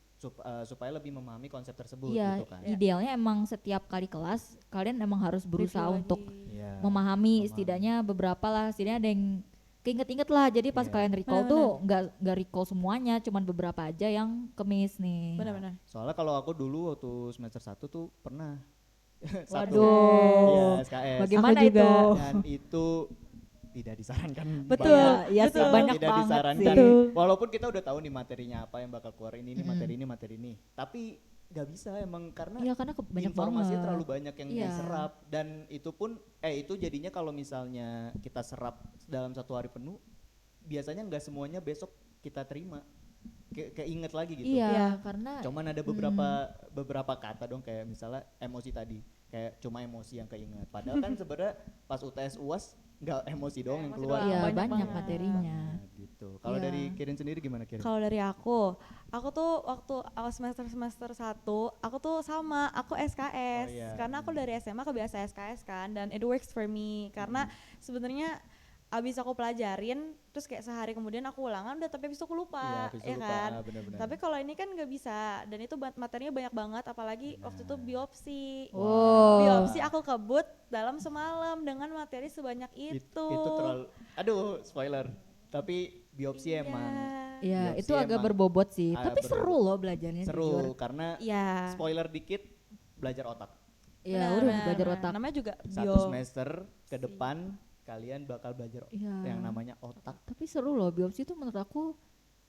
supaya lebih memahami konsep tersebut Iya, gitu kan. idealnya emang setiap kali kelas kalian emang harus berusaha Review untuk lagi. Iya. memahami setidaknya beberapa lah, setidaknya ada yang keinget-inget lah. Jadi pas Iya. kalian recall Benar, tuh nggak recall semuanya, cuman beberapa aja yang kemis nih. Benar-benar. Soalnya kalau aku dulu waktu semester 1 tuh pernah satu. Waduh. Iya, SKS. Bagaimana Aku juga. itu? Dan itu tidak disarankan Betul. banget. Iya sih, Betul. banyak Tidak banget disarankan. sih. Betul. Walaupun kita udah tahu nih materinya apa yang bakal keluar ini materi ini. Tapi nggak bisa emang karena Iya, karena banyak informasinya banget. terlalu banyak yang Iya. diserap, dan itu pun itu jadinya kalau misalnya kita serap dalam satu hari penuh, biasanya nggak semuanya besok kita terima. keinget lagi gitu. Iya, Iya. karena Cuman ada beberapa kata dong kayak misalnya emosi tadi, kayak cuma emosi yang keinget. Padahal kan sebenarnya pas UTS UAS nggak emosi dong yang emosi keluar. doang, iya banyak banyak banget. materinya. Nah, gitu. Kalau Iya. dari Kirin sendiri gimana Kirin? Kalau dari aku tuh waktu awal semester 1, aku tuh sama, aku SKS. Oh, iya. Karena aku dari SMA kebiasa SKS kan, dan it works for me karena sebenarnya abis aku pelajarin terus kayak sehari kemudian aku ulangan udah, tapi abis itu aku lupa, Iya, habis itu ya lupa. kan. Benar-benar. Tapi kalau ini kan nggak bisa, dan itu materinya banyak banget, apalagi waktu itu Benar. biopsi. Oh. Biopsi aku kebut dalam semalam dengan materi sebanyak itu. Itu terlalu, aduh spoiler. Tapi biopsi Iya. emang Iya, biopsi itu agak emang berbobot sih, agak tapi seru berbobot. loh belajarnya Seru jujur. karena Iya. spoiler dikit, belajar otak. Iya, Benar, udah benar, belajar benar. otak. Namanya juga Satu semester ke depan kalian bakal belajar Iya. yang namanya otak. Tapi seru loh, biopsi itu menurut aku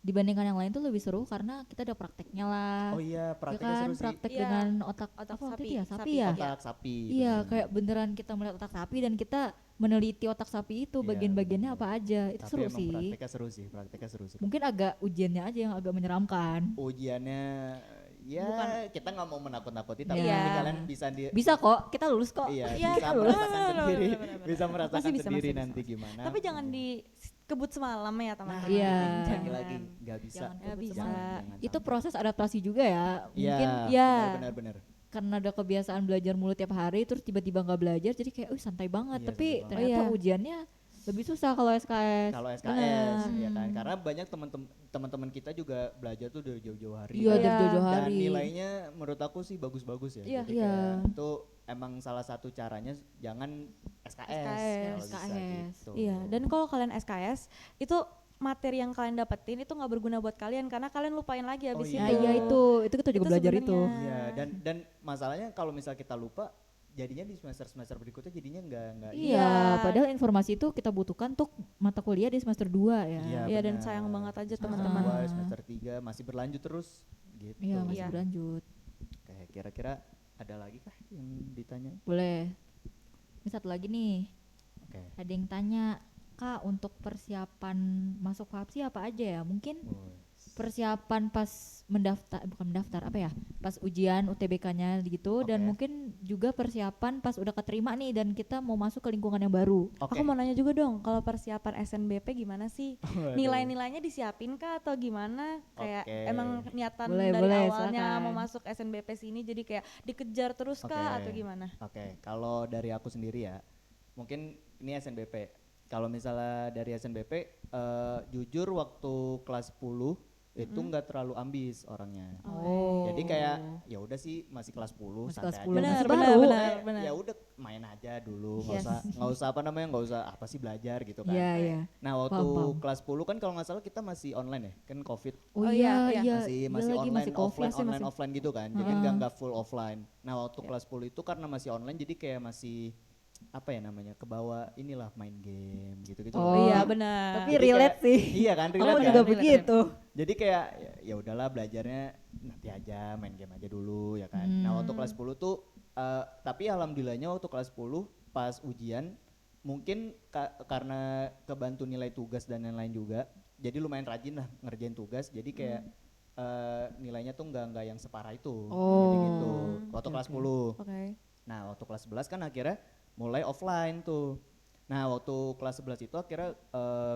dibandingkan yang lain tuh lebih seru karena kita ada prakteknya lah. Oh iya, Ya prakteknya kan, seru sih. praktek Iya. dengan otak Otak apa waktu sapi, itu ya? sapi. Sapi ya? Otak sapi. Iya, benar. kayak beneran kita melihat otak sapi dan kita meneliti otak sapi itu Iya, bagian-bagiannya benar. apa aja. Itu Tapi seru emang sih. prakteknya seru sih. Mungkin agak ujiannya aja yang agak menyeramkan. Ujiannya ya Bukan- kita nggak mau menakut-nakuti, tapi Iya. nanti kalian bisa Bisa kok, kita lulus kok. iya, Iya, bisa benar, merasakan benar, sendiri, benar, benar, bisa merasakan Masih bisa, sendiri masih nanti bisa. gimana. Tapi jangan dikebut semalam ya teman-teman. Iya. Lagi-lagi nggak bisa. Jangan Nggak kebut bisa. semangat. Jangan Itu sampai. proses adaptasi juga ya. Iya, Mungkin Iya. benar. karena ada kebiasaan belajar mulu tiap hari terus tiba-tiba nggak belajar jadi kayak santai banget, Iya, tapi santai banget. ternyata Iya. ujiannya lebih susah kalau SKS. Kalau SKS Benar. ya kan, karena banyak teman-teman kita juga belajar tuh dari jauh-jauh hari. Iya, Iya. dari jauh-jauh Dan hari. nilainya menurut aku sih bagus-bagus ya. Iya. Jadi Iya. kayak itu emang salah satu caranya jangan SKS. kalau bisa SKS. gitu. Iya, dan kalau kalian SKS itu materi yang kalian dapetin itu nggak berguna buat kalian karena kalian lupain lagi Oh, abis iya. Nah, itu. iya itu kita juga Itu belajar itu. sebenarnya. Iya, dan masalahnya kalau misal kita lupa jadinya di semester berikutnya jadinya nggak Iya, Iya. padahal informasi itu kita butuhkan untuk mata kuliah di semester 2 ya. Iya, dan benar. sayang banget aja Semester teman-teman. dua, semester 3 masih berlanjut terus gitu. Iya, masih Iya. berlanjut. Kayak kira-kira ada lagi kah yang ditanya? Boleh. Ini satu lagi nih. Oke. Ada yang tanya, Kak, untuk persiapan masuk FAPSI apa aja ya? Mungkin persiapan pas bukan mendaftar apa ya, pas ujian UTBK-nya gitu, dan Oke. mungkin juga persiapan pas udah keterima nih dan kita mau masuk ke lingkungan yang baru. Oke. Aku mau nanya juga dong, kalau persiapan SNBP gimana sih? Waduh. Nilai-nilainya disiapin kah atau gimana? Kayak Oke. emang niatan Boleh, dari boleh, awalnya silakan. mau masuk SNBP sini jadi kayak dikejar terus kah Oke. atau gimana? Oke, kalau dari aku sendiri ya, mungkin ini SNBP. Kalau misalnya dari SNBP, jujur waktu kelas 10 itu nggak terlalu ambis orangnya. Oh. Jadi kayak ya udah sih masih kelas 10 Masih santai kelas aja. 10, Benar, masih benar, baru. benar, benar. Ya udah main aja dulu, Yes. nggak usah nggak usah apa sih belajar gitu kan. Iya, iya. Nah waktu Paham. kelas 10 kan kalau nggak salah kita masih online ya, kan COVID Oh, Oh, iya, iya, iya. masih Iya masih lagi, online masih COVID. offline Masih, online masih. offline gitu kan. Jadi nggak full offline. Nah waktu kelas 10 itu karena masih online jadi kayak masih apa ya namanya, kebawa inilah main game gitu-gitu. Oh, iya Jadi- benar. Tapi jadi relate kayak- sih. Iya kan, Aku relate juga kan? begitu. Jadi kayak ya udahlah belajarnya nanti aja, main game aja dulu ya kan. Nah waktu kelas 10 tuh tapi alhamdulillahnya waktu kelas 10 pas ujian mungkin karena kebantu nilai tugas dan lain-lain juga, jadi lumayan rajin lah ngerjain tugas. Jadi kayak nilainya tuh nggak yang separah itu. Jadi gitu. Waktu kelas 10. Oke. Nah waktu kelas 11 kan akhirnya mulai offline tuh. Nah waktu kelas 11 itu akhirnya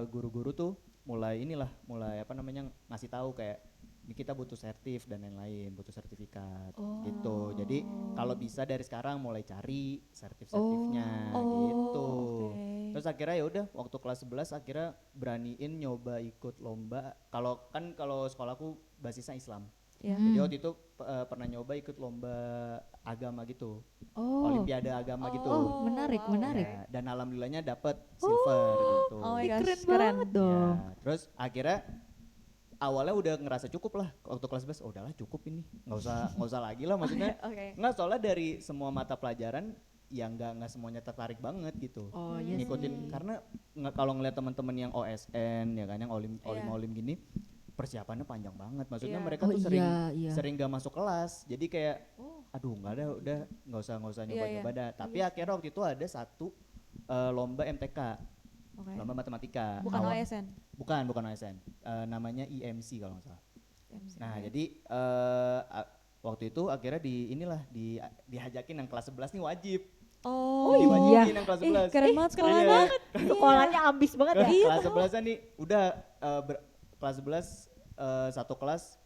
guru-guru tuh mulai apa namanya ngasih tahu kayak ini kita butuh sertif dan lain-lain, butuh sertifikat gitu. Jadi kalau bisa dari sekarang mulai cari sertifnya gitu. Oke. Terus akhirnya ya udah waktu kelas 11 akhirnya beraniin nyoba ikut lomba. Kalau sekolahku basisnya Islam. Iya. Jadi waktu itu pernah nyoba ikut lomba agama gitu, Oh. olimpiade agama gitu. Oh, menarik, wow. menarik. Ya, dan alhamdulillahnya dapat silver gitu. Oh my Ih, gosh, keren keren. banget dong. Ya, terus akhirnya awalnya udah ngerasa cukup lah waktu kelas 11. Oh udahlah cukup ini, nggak usah lagi lah maksudnya. Oke. Nggak, soalnya dari semua mata pelajaran yang nggak semuanya tertarik banget gitu. Oh, iya Ngikutin sih. karena kalau ngeliat teman-teman yang OSN ya kan, yang Iya. olim gini persiapannya panjang banget. Maksudnya Iya. mereka Oh, tuh iya. sering gak masuk kelas. Jadi kayak aduh nggak ada, udah nggak usah nyoba-nyoba dah. Tapi akhirnya waktu itu ada satu lomba MTK, Oke. lomba matematika. Bukan OSN. Bukan OSN. Namanya IMC kalau nggak salah. Nah, jadi waktu itu akhirnya dihajakin yang kelas 11 nih wajib. Oh, Diwajibin yang kelas 11. keren banget sekolahnya. Iya. Sekolahnya ambis banget ya. Kelas 11 nih udah kelas 11 satu kelas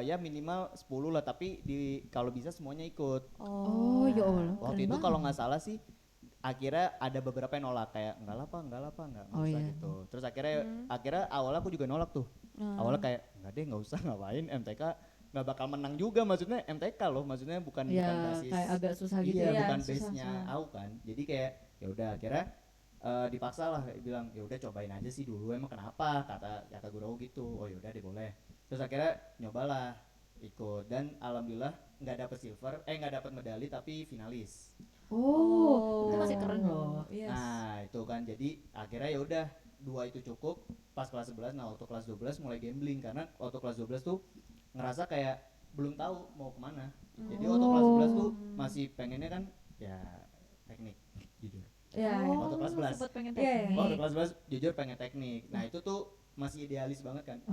ya minimal 10 lah, tapi kalau bisa semuanya ikut. Oh, ya Allah. Waktu keren itu kalau banget. nggak salah sih akhirnya ada beberapa yang nolak kayak enggak lah pak, nggak Oh, usah iya. gitu. Terus akhirnya awalnya aku juga nolak tuh. Awalnya kayak enggak deh, nggak usah, ngapain MTK nggak bakal menang juga, maksudnya MTK loh, maksudnya bukan Ya, basis, kayak agak susah gitu iya ya. bukan susah, base-nya susah. aku kan. Jadi kayak ya udah akhirnya dipaksa lah, bilang ya udah cobain aja sih dulu, emang kenapa, kata guru aku gitu. Oh ya udah deh boleh. Terus akhirnya nyobalah ikut, dan alhamdulillah nggak dapet medali tapi finalis. Oh, itu Nah. masih keren loh. Yes. Nah itu kan, jadi akhirnya ya udah 2 itu cukup pas kelas 11. Nah waktu kelas 12 mulai gambling, karena waktu kelas 12 tuh ngerasa kayak belum tahu mau kemana. Jadi waktu kelas 11 tuh masih pengennya kan ya teknik, jujur. Ya, Oh, Waktu kelas 11. sempet pengen Iya, iya. teknik. Waktu kelas 11 jujur pengen teknik. Nah itu tuh masih idealis banget kan.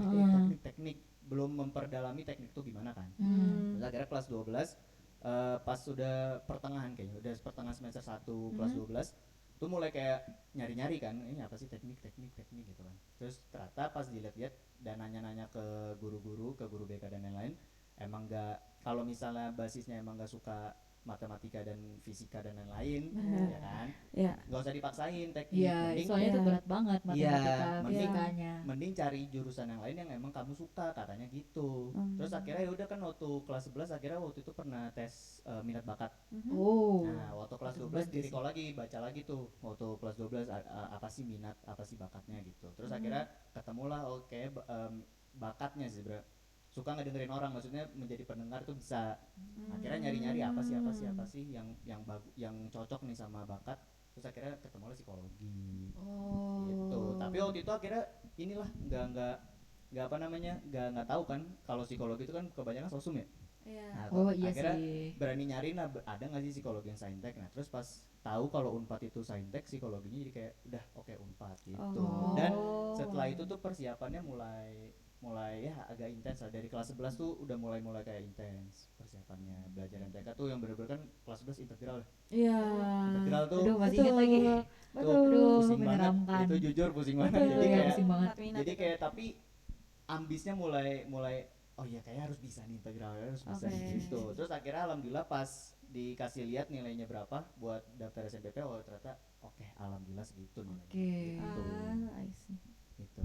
Teknik, belum memperdalami teknik tuh gimana kan. Terus akhirnya kelas 12 pas sudah pertengahan, kayaknya udah pertengahan semester 1 kelas 12 tuh mulai kayak nyari-nyari kan, ini apa sih teknik gitu kan. Terus ternyata pas dilihat-lihat dan nanya-nanya ke guru-guru, ke guru BK dan lain-lain, emang nggak, kalau misalnya basisnya emang nggak suka matematika dan fisika dan lain-lain, ya kan, ya. nggak usah dipaksain teknik. Iya, soalnya itu Iya. berat banget matematika, mending fisikanya. mending cari jurusan yang lain yang emang kamu suka, katanya gitu. Terus akhirnya ya udah kan waktu kelas 11 akhirnya waktu itu pernah tes minat bakat. Oh. Nah, waktu kelas Itu 12 bagus di sih. recall lagi, baca lagi tuh. Waktu kelas 12 apa sih minat, apa sih bakatnya gitu. Terus akhirnya ketemulah bakatnya sih, Bro. Suka ngedengerin orang, maksudnya menjadi pendengar tuh bisa. Akhirnya nyari-nyari apa sih yang cocok nih sama bakat. Terus akhirnya ketemulah psikologi. Oh. Gitu. Tapi waktu itu akhirnya inilah nggak apa namanya, nggak tahu kan kalau psikologi itu kan kebanyakan sosum ya. Iya. Nah, Oh iya akhirnya sih. berani nyari, nah ada nggak sih psikologi yang saintek. Nah terus pas tahu kalau Unpad itu saintek, psikologinya jadi kayak udah oke, Unpad gitu. Dan setelah itu tuh persiapannya mulai ya agak intens lah. Dari kelas 11 tuh udah mulai kayak intens persiapannya. Belajar MTK tuh yang bener-bener kan kelas 11 integral ya. Iya. Integral tuh Aduh, masih ingat lagi. tuh Aduh, pusing banget. menyeramkan. Itu jujur pusing banget. Betul. Jadi Iya, kayak pusing banget. jadi kayak tapi ambisnya mulai oh iya kayak harus bisa nih integral, harus bisa Oke. gitu. Terus akhirnya alhamdulillah pas dikasih lihat nilainya berapa buat daftar SNPP, oh ternyata oke, alhamdulillah segitu nilainya. Oke. Gitu. I see. Gitu.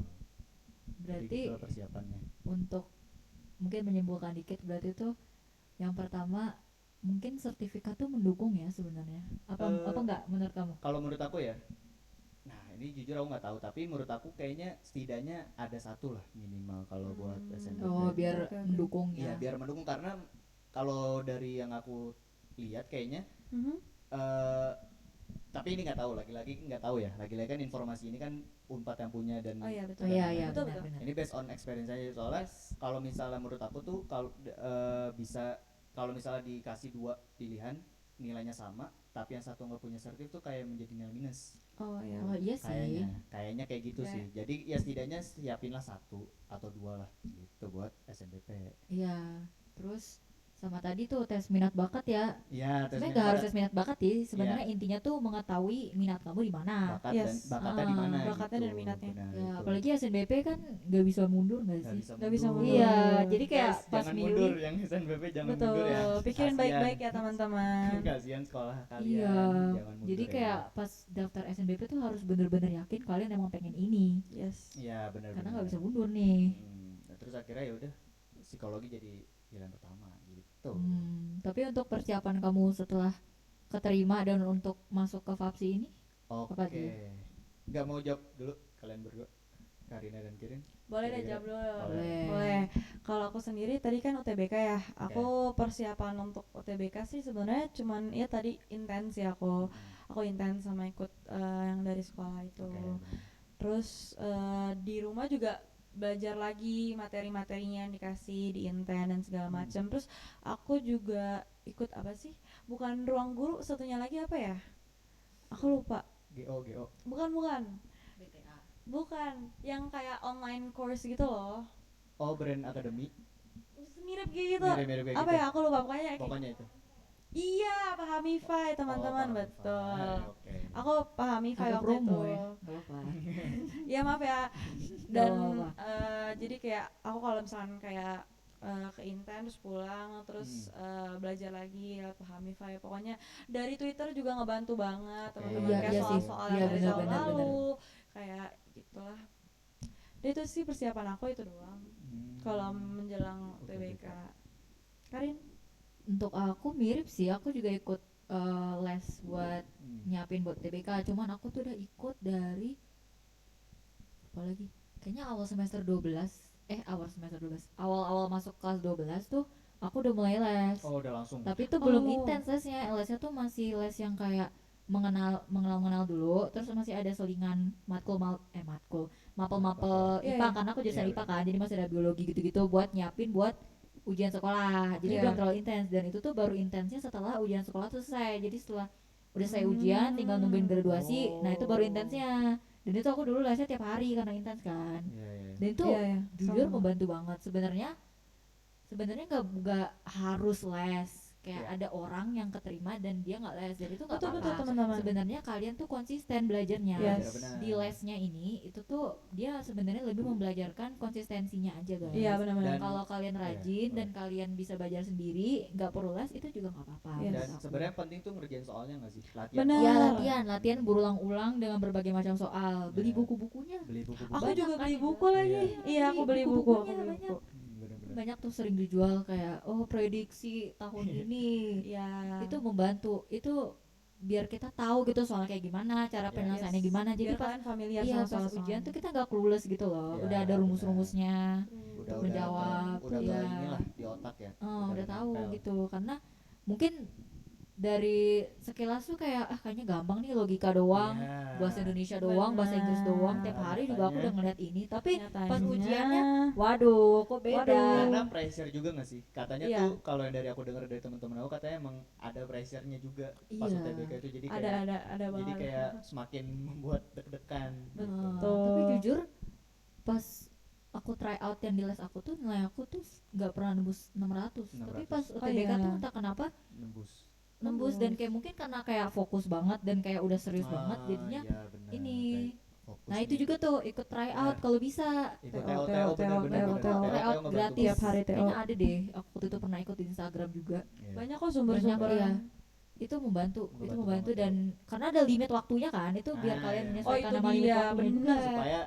Berarti Jadi gitu persiapannya. untuk mungkin menyimpulkan dikit, berarti tuh yang pertama mungkin sertifikat tuh mendukung ya sebenarnya. Apa enggak menurut kamu? Kalau menurut aku ya, nah ini jujur aku nggak tahu, tapi menurut aku kayaknya setidaknya ada satu lah minimal kalau buat SNPP. Oh, biar Oke. mendukung Iya ya. biar mendukung, karena kalau dari yang aku lihat kayaknya Mhm. tapi ini nggak tahu, lagi-lagi nggak tahu ya, lagi-lagi kan informasi ini kan Unpad yang punya dan Oh iya betul. Oh iya iya Betul, benar-benar. ini based on experience aja. Soalnya Yes. kalau misalnya menurut aku tuh bisa, kalau misalnya dikasih 2 pilihan nilainya sama tapi yang satu nggak punya sertif tuh kayak menjadi nilai minus. Oh iya. Oh iya sih. Kayaknya kayak gitu Ya. sih. Jadi ya setidaknya siapinlah 1 atau 2 lah gitu buat SNPP. Iya. Terus sama tadi tuh tes minat bakat ya. Iya, Sebenarnya nggak harus tes minat bakat sih. Sebenarnya Iya. intinya tuh mengetahui minat kamu di mana. bakat Yes. dan bakatnya di mana Bakatnya gitu. dan minatnya. Benar, Ya, itu. apalagi SNBP kan nggak bisa mundur nggak Nggak sih? bisa Nggak bisa mundur. mundur. Iya, jadi kayak Guys, pas jangan milih. mundur, yang SNPP jangan Betul. mundur ya. Pikirin Kasian. baik-baik ya teman-teman. Kasihan sekolah kalian. Iya. Jangan mundur Jadi ya. kayak pas daftar SNBP tuh harus bener-bener yakin kalian emang pengen ini. Yes. Iya benar. Karena nggak bisa mundur nih. Nah, terus akhirnya ya udah psikologi jadi pilihan pertama gitu. Tapi untuk persiapan kamu setelah keterima dan untuk masuk ke FAPSI ini, Oke. apa tuh? Nggak mau jawab dulu kalian berdua, Karina dan Kirin? Boleh deh Kira-kira. jawab dulu. Boleh. Boleh. Kalau aku sendiri tadi kan UTBK ya. Aku persiapan untuk UTBK sih sebenarnya cuman ya tadi intens ya aku. Aku intens sama ikut yang dari sekolah itu. Oke, benar. Terus di rumah juga belajar lagi materi-materinya yang dikasih di Inten dan segala macam. Terus aku juga ikut apa sih? Bukan ruang guru, satunya lagi apa ya? Aku lupa. GO. Bukan. Bukan, yang kayak online course gitu loh. Oh, Brand Academy. mirip gitu. Mirip-mirip kayak Apa gitu. ya, aku lupa pokoknya. Pokoknya itu. Iya, Pahamify teman-teman, Oh, betul. Oke. Aku Pahamify Agak waktu promo itu. ya, nggak apa-apa. Ya maaf ya. Nggak Dan apa-apa. jadi kayak aku kalau misalkan kayak ke Inten terus pulang terus belajar lagi lewat Pahamify. Pokoknya dari Twitter juga ngebantu banget Oke. teman-teman Iya, kayak iya sih. soal-soal Iya, yang dari tahun benar-benar, lalu kayak gitulah. Dan itu sih persiapan aku itu doang. Kalau menjelang UTBK. Karin? Untuk aku mirip sih, aku juga ikut les buat nyiapin buat TBK, cuman aku tuh udah ikut dari apa lagi? Kayaknya awal masuk kelas 12 tuh aku udah mulai les. Oh, udah langsung. Tapi itu belum Oh. intens lesnya. Lesnya tuh masih les yang kayak mengenal dulu, terus masih ada selingan mapel-mapel Iya, IPA iya. karena aku jurusan Iya, IPA kan, jadi masih ada biologi gitu-gitu buat nyiapin buat ujian sekolah. Jadi Iya. belum terlalu intens, dan itu tuh baru intensnya setelah ujian sekolah tuh selesai. Jadi setelah udah selesai ujian tinggal nungguin graduasi, nah itu baru intensnya. Dan itu aku dulu lesnya tiap hari karena intens kan. Iya, iya. Dan itu Iya, iya. jujur Sama. membantu banget sebenarnya nggak harus les kayak Iya. ada orang yang keterima dan dia nggak les, jadi itu nggak Betul betul apa-apa. teman-teman. Sebenarnya kalian tuh konsisten belajarnya. Yes. Benar. Di lesnya ini itu tuh dia sebenarnya lebih membelajarkan konsistensinya aja guys. Iya benar-benar. Dan- Kalau kalian rajin dan kalian bisa belajar sendiri nggak perlu les, itu juga nggak apa-apa. Yes. menurut Dan aku. sebenarnya penting tuh ngerjain soalnya nggak sih? Latihan. Benar. Ya latihan berulang-ulang dengan berbagai macam soal. Beli Iya. buku-bukunya. Beli buku-buku. Aku Banyak juga kan beli yang buku jual. lagi. Iya. Iya, aku beli buku. Buku-bukunya banyak. Benar-benar. Banyak tuh sering dijual kayak prediksi tahun ini. Iya. Itu membantu, itu biar kita tahu gitu soal kayak gimana, cara Yes. penyelesaiannya gimana. Jadi biar pas kalian familiar iya sama pas soal ujian tuh kita nggak clueless gitu loh. Iya, Udah ada benar. rumus-rumusnya. Udah menjawab, udah iya. inilah di otak ya. Udah tahu nempel. gitu. Karena mungkin dari sekilas tuh kayak kayaknya gampang nih, logika doang, Iya. bahasa Indonesia doang, bahasa Inggris doang, tiap hari juga aku udah ngeliat ini. Tapi pas ujiannya, waduh, kok beda. Karena pressure juga nggak sih? Katanya Iya. tuh kalau yang dari aku dengar dari teman-teman aku katanya emang ada pressure-nya juga pas Iya. UTBK itu, jadi ada kayak ada jadi banget. kayak semakin membuat deg-degan. Betul. Tapi jujur pas aku try out yang di les aku tuh nilai aku tuh nggak pernah nembus 600. Tapi 600. pas Oh, UTBK iya. tuh entah kenapa Nembus. dan kayak mungkin karena kayak fokus banget dan kayak udah serius banget Ah, jadinya iya, benar. ini. Kayak fokus Nah itu nih. juga tuh ikut try out kalau bisa. Ikut TO, TO benar-benar. TO, TO. Try out gratis. Tiap hari TO. Kayaknya ada deh. Aku waktu itu pernah ikut di Instagram juga. Banyak kok sumber-sumber. Banyak, iya. Itu membantu Membantu banget, dan karena ada limit waktunya kan, itu biar Ah, kalian iya. menyesuaikan Oh, itu sama limit dia, waktunya bener. juga.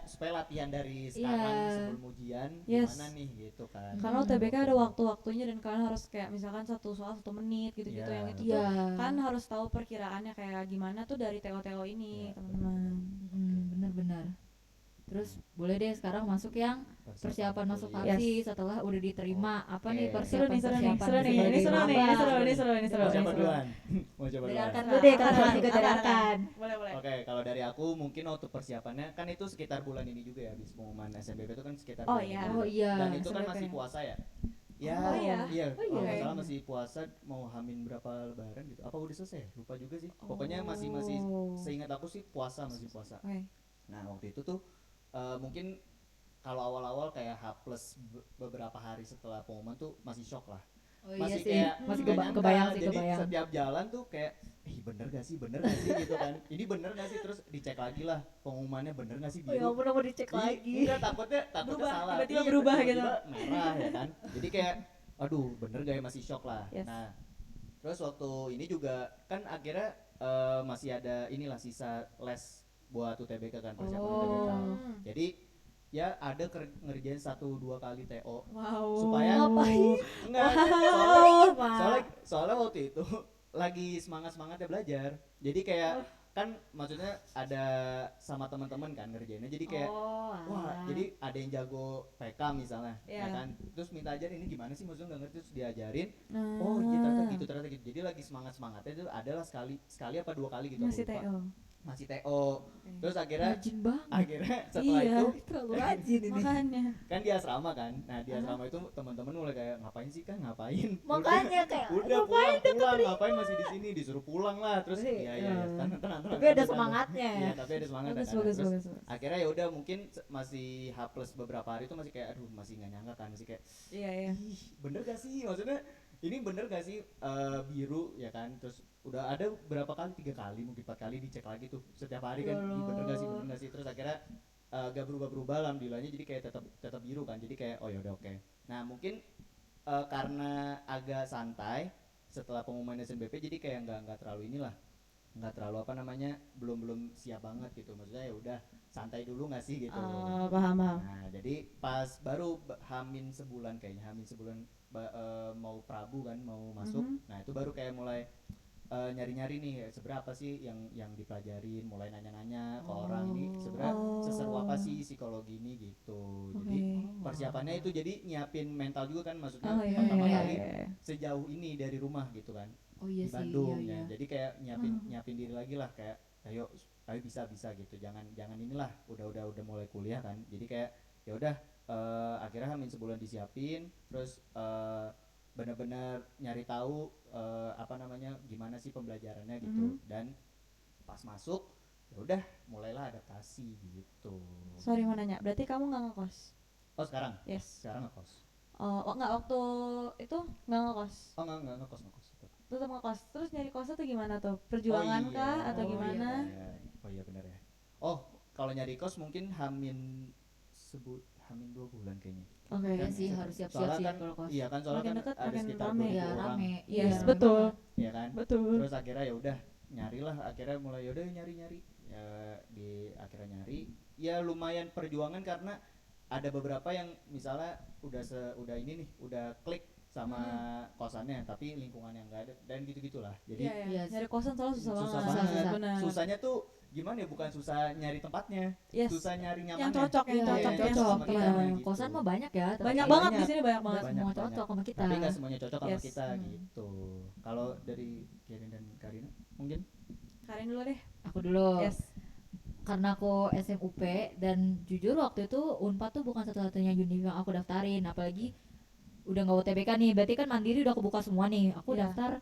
supaya latihan dari sekarang Iya. sebelum ujian Yes. gimana nih gitu kan. Karena UTBK ada waktu-waktunya dan kalian harus kayak misalkan satu soal 1 menit gitu-gitu, Iya. yang itu Iya. tuh kan harus tahu perkiraannya kayak gimana tuh dari TO-TO ini, Iya, teman-teman. Benar-benar. Terus boleh deh sekarang masuk yang persiapan masuk kuliah. PAPSI setelah udah diterima. Apa nih Oke. Seru nih, seru nih, persiapan seru nih, ini sebagai seru nih, ini maba? seru, ini seru, ini seru. Mau ini coba seru. duluan. Mau coba duluan. Dengarkan Nah, dulu deh kalau apa, masih ikut apa, dengarkan. Boleh, boleh. Oke, kalau dari aku mungkin waktu persiapannya kan itu sekitar bulan ini juga ya, habis pengumuman SNBP itu kan sekitar Oh, bulan iya. ini. Oh iya. Dan itu kan SNBP. masih puasa ya. Ya, Oh, iya. iya. Oh, Kalau nggak iya. salah masih puasa, mau hamin berapa lebaran gitu. Apa udah selesai? Lupa juga sih. Pokoknya masih Oh. seingat aku sih masih puasa. Oke. Nah, waktu itu tuh mungkin kalau awal-awal kayak H plus beberapa hari setelah pengumuman tuh masih shock lah. Oh iya Masih sih. kayak Masih nggak kebayang nyangka. sih, Jadi kebayang. setiap jalan tuh kayak bener gak sih gitu kan. Ini bener gak sih, terus dicek lagi lah pengumumannya bener gak sih Oh ya biru. ampun, mau dicek lagi. Enggak, takutnya Berubah, salah. tiba-tiba Iya, berubah gitu. tiba-tiba merah ya kan. Jadi kayak aduh bener gak ya, masih shock lah. Yes. Nah terus waktu ini juga kan akhirnya masih ada inilah sisa les buat UTBK kan, persiapan UTBK. Jadi ya ada ngerjain 1-2 kali TO Wow. supaya Ngapain? enggak soalnya waktu itu lagi semangatnya belajar. Jadi kayak kan maksudnya ada sama teman-teman kan ngerjainnya, jadi kayak wah jadi ada yang jago PK misalnya ya Iya. kan, terus minta ajarin ini gimana sih, maksudnya nggak ngerti, terus diajarin. Nah. Oh iya ternyata gitu, jadi lagi semangatnya itu adalah sekali apa 2 kali gitu, aku Masih lupa. TO. masih TO. Terus akhirnya Rajin banget. setelah Iya. itu Terlalu rajin ini. Makanya. kan di asrama kan. Nah, di asrama itu teman-teman mulai kayak ngapain sih kan, ngapain? Makanya kayak udah pulang, ngapain masih di sini, disuruh pulang lah. Terus Iya, iya, tenang. Tapi ada semangatnya ya. Iya, tapi ada semangat. Bagus, Terus bagus, bagus, bagus. akhirnya ya udah mungkin masih H plus beberapa hari itu masih kayak aduh masih nggak nyangka kan, masih kayak Iya, iya. ih bener gak sih, maksudnya ini bener gak sih biru ya kan. Terus udah ada berapa kali, 3 kali mungkin 4 kali dicek lagi tuh setiap hari kan. Ih, bener gak sih, terus akhirnya gak berubah alhamdulillahnya, jadi kayak tetap biru kan, jadi kayak oh ya udah oke. Nah mungkin karena agak santai setelah pengumuman SNBP, jadi kayak nggak terlalu inilah, nggak terlalu apa namanya, belum siap banget gitu, maksudnya ya udah santai dulu nggak sih gitu. Paham. Nah jadi pas baru hamin sebulan kayaknya, mau Prabu kan mau masuk. Nah itu baru kayak mulai nyari-nyari nih seberapa sih yang dipelajarin, mulai nanya-nanya ke orang ini sebenarnya seseru apa sih psikologi ini gitu. Jadi persiapannya itu jadi nyiapin mental juga kan, maksudnya pertama kali sejauh ini dari rumah gitu kan, Oh iya di sih, Bandung iya. ya. Jadi kayak nyiapin diri lagi lah, kayak ayo bisa gitu, jangan inilah, udah mulai kuliah kan. Jadi kayak ya udah akhirnya hamin sebulan disiapin, terus benar-benar nyari tahu apa namanya, gimana sih pembelajarannya gitu. Dan pas masuk ya udah mulailah adaptasi gitu. Sorry mau nanya, berarti kamu nggak ngekos? Oh sekarang Yes. ngekos. Oh nggak, waktu itu nggak ngekos? Oh enggak ngekos tetap. Tetap ngekos. Terus nyari kosnya tuh gimana tuh? Perjuangan Oh, iya. kah atau Oh, gimana? iya. Oh iya benar ya. Oh kalau nyari kos mungkin hamin 2 bulan kayaknya. Oke. Iya sih, harus siap-siap Soalnya sih kan, kalau kos. iya kan, soalnya Makin kan dekat, ada makin sekitar rame. 20 Iya, orang. rame. Yes, Iya, betul. Iya kan. Betul. Terus akhirnya ya udah nyarilah, akhirnya mulai yaudah nyari ya, di akhirnya nyari ya lumayan perjuangan karena ada beberapa yang misalnya udah ini nih udah klik sama kosannya tapi lingkungannya enggak ada dan gitu-gitulah. Jadi Iya, Iya, nyari kosan soalnya susah susah banget. banget. Benar. Susahnya tuh gimana ya, bukan susah nyari tempatnya, Yes. susah nyari nyamannya. Yang cocok, yang Iya, cocok, yang yang cocok cocok. sama kita. Iya, gitu. kosan mah banyak ya. tapi Banyak Banyak. banget di sini, banyak banget. nggak semua cocok sama kita. Tapi nggak semuanya cocok sama Yes. kita gitu. Kalau dari Kirin dan Karina mungkin? Karin dulu deh. Aku dulu. Yes. Karena aku SMUP dan jujur waktu itu Unpad tuh bukan satu-satunya univ yang aku daftarin, apalagi udah nggak UTBK nih, berarti kan mandiri udah kebuka semua nih. Aku Iya. daftar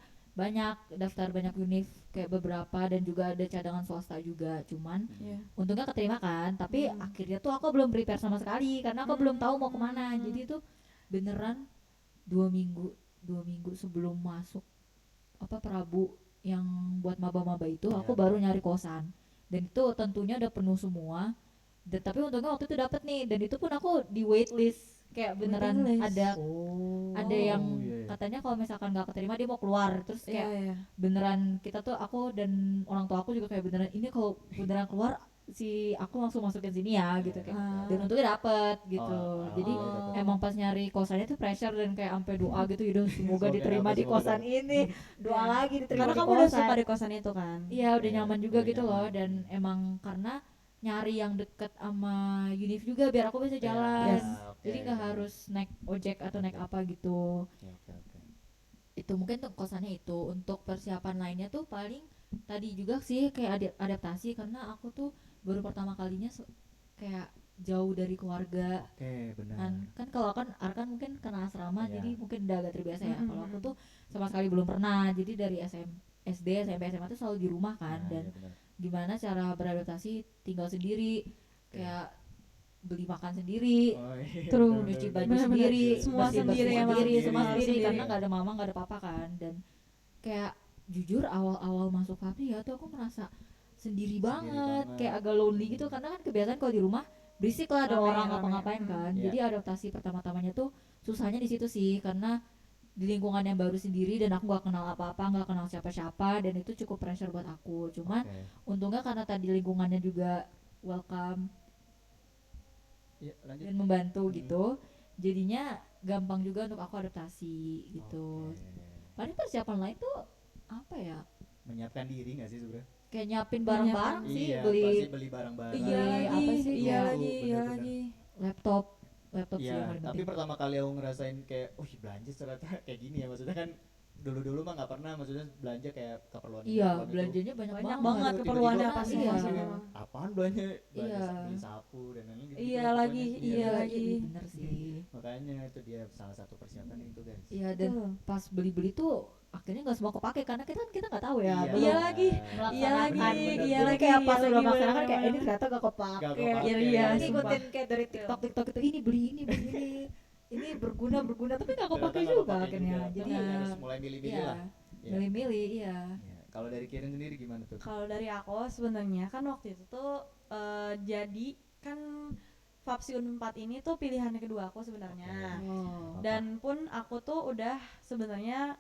banyak univ kayak beberapa dan juga ada cadangan swasta juga. Cuman Iya. untungnya keterima kan, tapi akhirnya tuh aku belum prepare sama sekali karena aku belum tahu mau kemana. Jadi tuh beneran 2 minggu sebelum masuk Prabu yang buat maba-maba itu Iya. aku baru nyari kosan, dan itu tentunya udah penuh semua. Dan tapi untungnya waktu itu dapet nih, dan itu pun aku di waitlist kayak beneran Waiting list. ada yang iya. katanya kalau misalkan nggak keterima dia mau keluar, terus Iya, kayak iya. beneran kita tuh, aku dan orang tua aku juga kayak beneran ini kalau beneran keluar si aku langsung masukin sini ya gitu kayak. Dan untungnya dapet gitu. Jadi emang pas nyari kosannya tuh pressure dan kayak sampai doa gitu, yaudah semoga diterima di kosan ini, doa lagi diterima Karena di kamu udah kosan. suka di kosan itu kan? Iya udah Iya, nyaman juga udah gitu loh, nyaman. dan emang karena nyari yang deket sama univ juga biar aku bisa jalan. Yes. Jadi nggak harus naik ojek atau naik apa gitu. Oke. Itu mungkin untuk kosannya itu. Untuk persiapan lainnya tuh paling tadi juga sih kayak adaptasi, karena aku tuh baru pertama kalinya kayak jauh dari keluarga. Oke, benar. Kan kalau kan Arkan mungkin karena asrama Iya. jadi mungkin udah agak terbiasa ya. Kalau aku tuh sama sekali belum pernah. Jadi dari SD, SMP, SMA tuh selalu di rumah kan. Nah, Dan iya benar. gimana cara beradaptasi tinggal sendiri, kayak beli makan sendiri, Oh, iya, True. benar, nyuci benar, baju benar. sendiri, Semua bersih-bersih sendiri, emang sendiri, semua sendiri. sendiri Sendiri. karena nggak ada mama, nggak ada papa kan. Dan kayak jujur awal-awal masuk Fabri ya tuh aku merasa sendiri banget, banget. kayak agak lonely gitu, karena kan kebiasaan kalau di rumah berisik lah, ada Rame, orang rame. ngapa-ngapain kan. Iya. Jadi adaptasi pertama-tamanya tuh susahnya di situ sih, karena di lingkungan yang baru sendiri dan aku nggak kenal apa-apa, nggak kenal siapa-siapa, dan itu cukup pressure buat aku. Cuman Oke. untungnya karena tadi lingkungannya juga welcome Iya, lanjut. dan membantu gitu, jadinya gampang juga untuk aku adaptasi gitu. Oke. Paling persiapan lain tuh apa ya, Menyiapkan diri nggak sih sebenarnya? kayak nyiapin barang-barang sih, Iya, beli pasti beli barang-barang. Iya lagi, apa sih, iya buku, lagi, iya bener-bener. lagi. laptop sih Iya, yang paling tapi penting. pertama kali aku ngerasain kayak, belanja ternyata kayak gini ya, maksudnya kan dulu mah nggak pernah, maksudnya belanja kayak keperluan Iya, keperluan itu. belanjanya banyak Banyak banget. banget Tiba-tiba keperluannya kan pasti iya. maksudnya. apaan belanja Iya. beli sapu dan lain-lain gitu Iya lah lagi, pokoknya. iya lagi. Iya, bener sih. Makanya itu dia salah satu persiapan itu guys. Iya, dan Betul. pas beli-beli tuh akhirnya nggak semua kepake karena kita nggak tahu ya. Iya. belum Iya lagi, melaksanakan. iya lagi, Bener-bener. iya Jadi lagi, kayak pas iya udah lagi, melaksanakan kayak bener-bener. ini ternyata gak Nggak kepake. kepake. Iya, Iya, sumpah. ngikutin kayak dari TikTok itu ini beli ini ini berguna tapi nggak Ternyata kepake nggak juga kepake akhirnya. juga. Jadi Makanya harus mulai milih-milih iya, lah. Iya. milih-milih iya. Iya. Kalau dari Kirin sendiri gimana tuh? Kalau dari aku sebenarnya kan waktu itu tuh jadi kan Fapsi Unpad ini tuh pilihan kedua aku sebenarnya. Oh. Dan pun aku tuh udah sebenarnya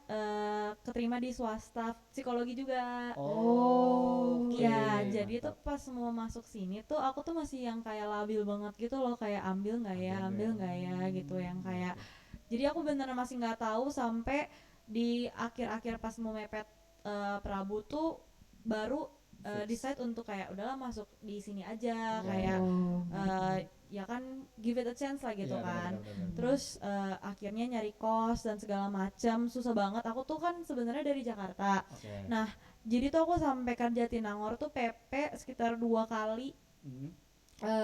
keterima di swasta psikologi juga. Oh, oke, Iya, jadi mantap. tuh pas mau masuk sini tuh aku tuh masih yang kayak labil banget gitu loh, kayak ambil nggak ya gitu, yang kayak jadi aku beneran masih nggak tahu sampai di akhir-akhir pas mau mepet Prabu tuh baru Fix. decide untuk kayak udahlah masuk di sini aja, Oh. kayak ya kan give it a chance lah gitu Iya, kan. benar-benar. Terus akhirnya nyari kos dan segala macam susah banget. Aku tuh kan sebenarnya dari Jakarta. Oke. Nah, jadi tuh aku sampai ke Jatinangor tuh PP sekitar 2 kali Hmm.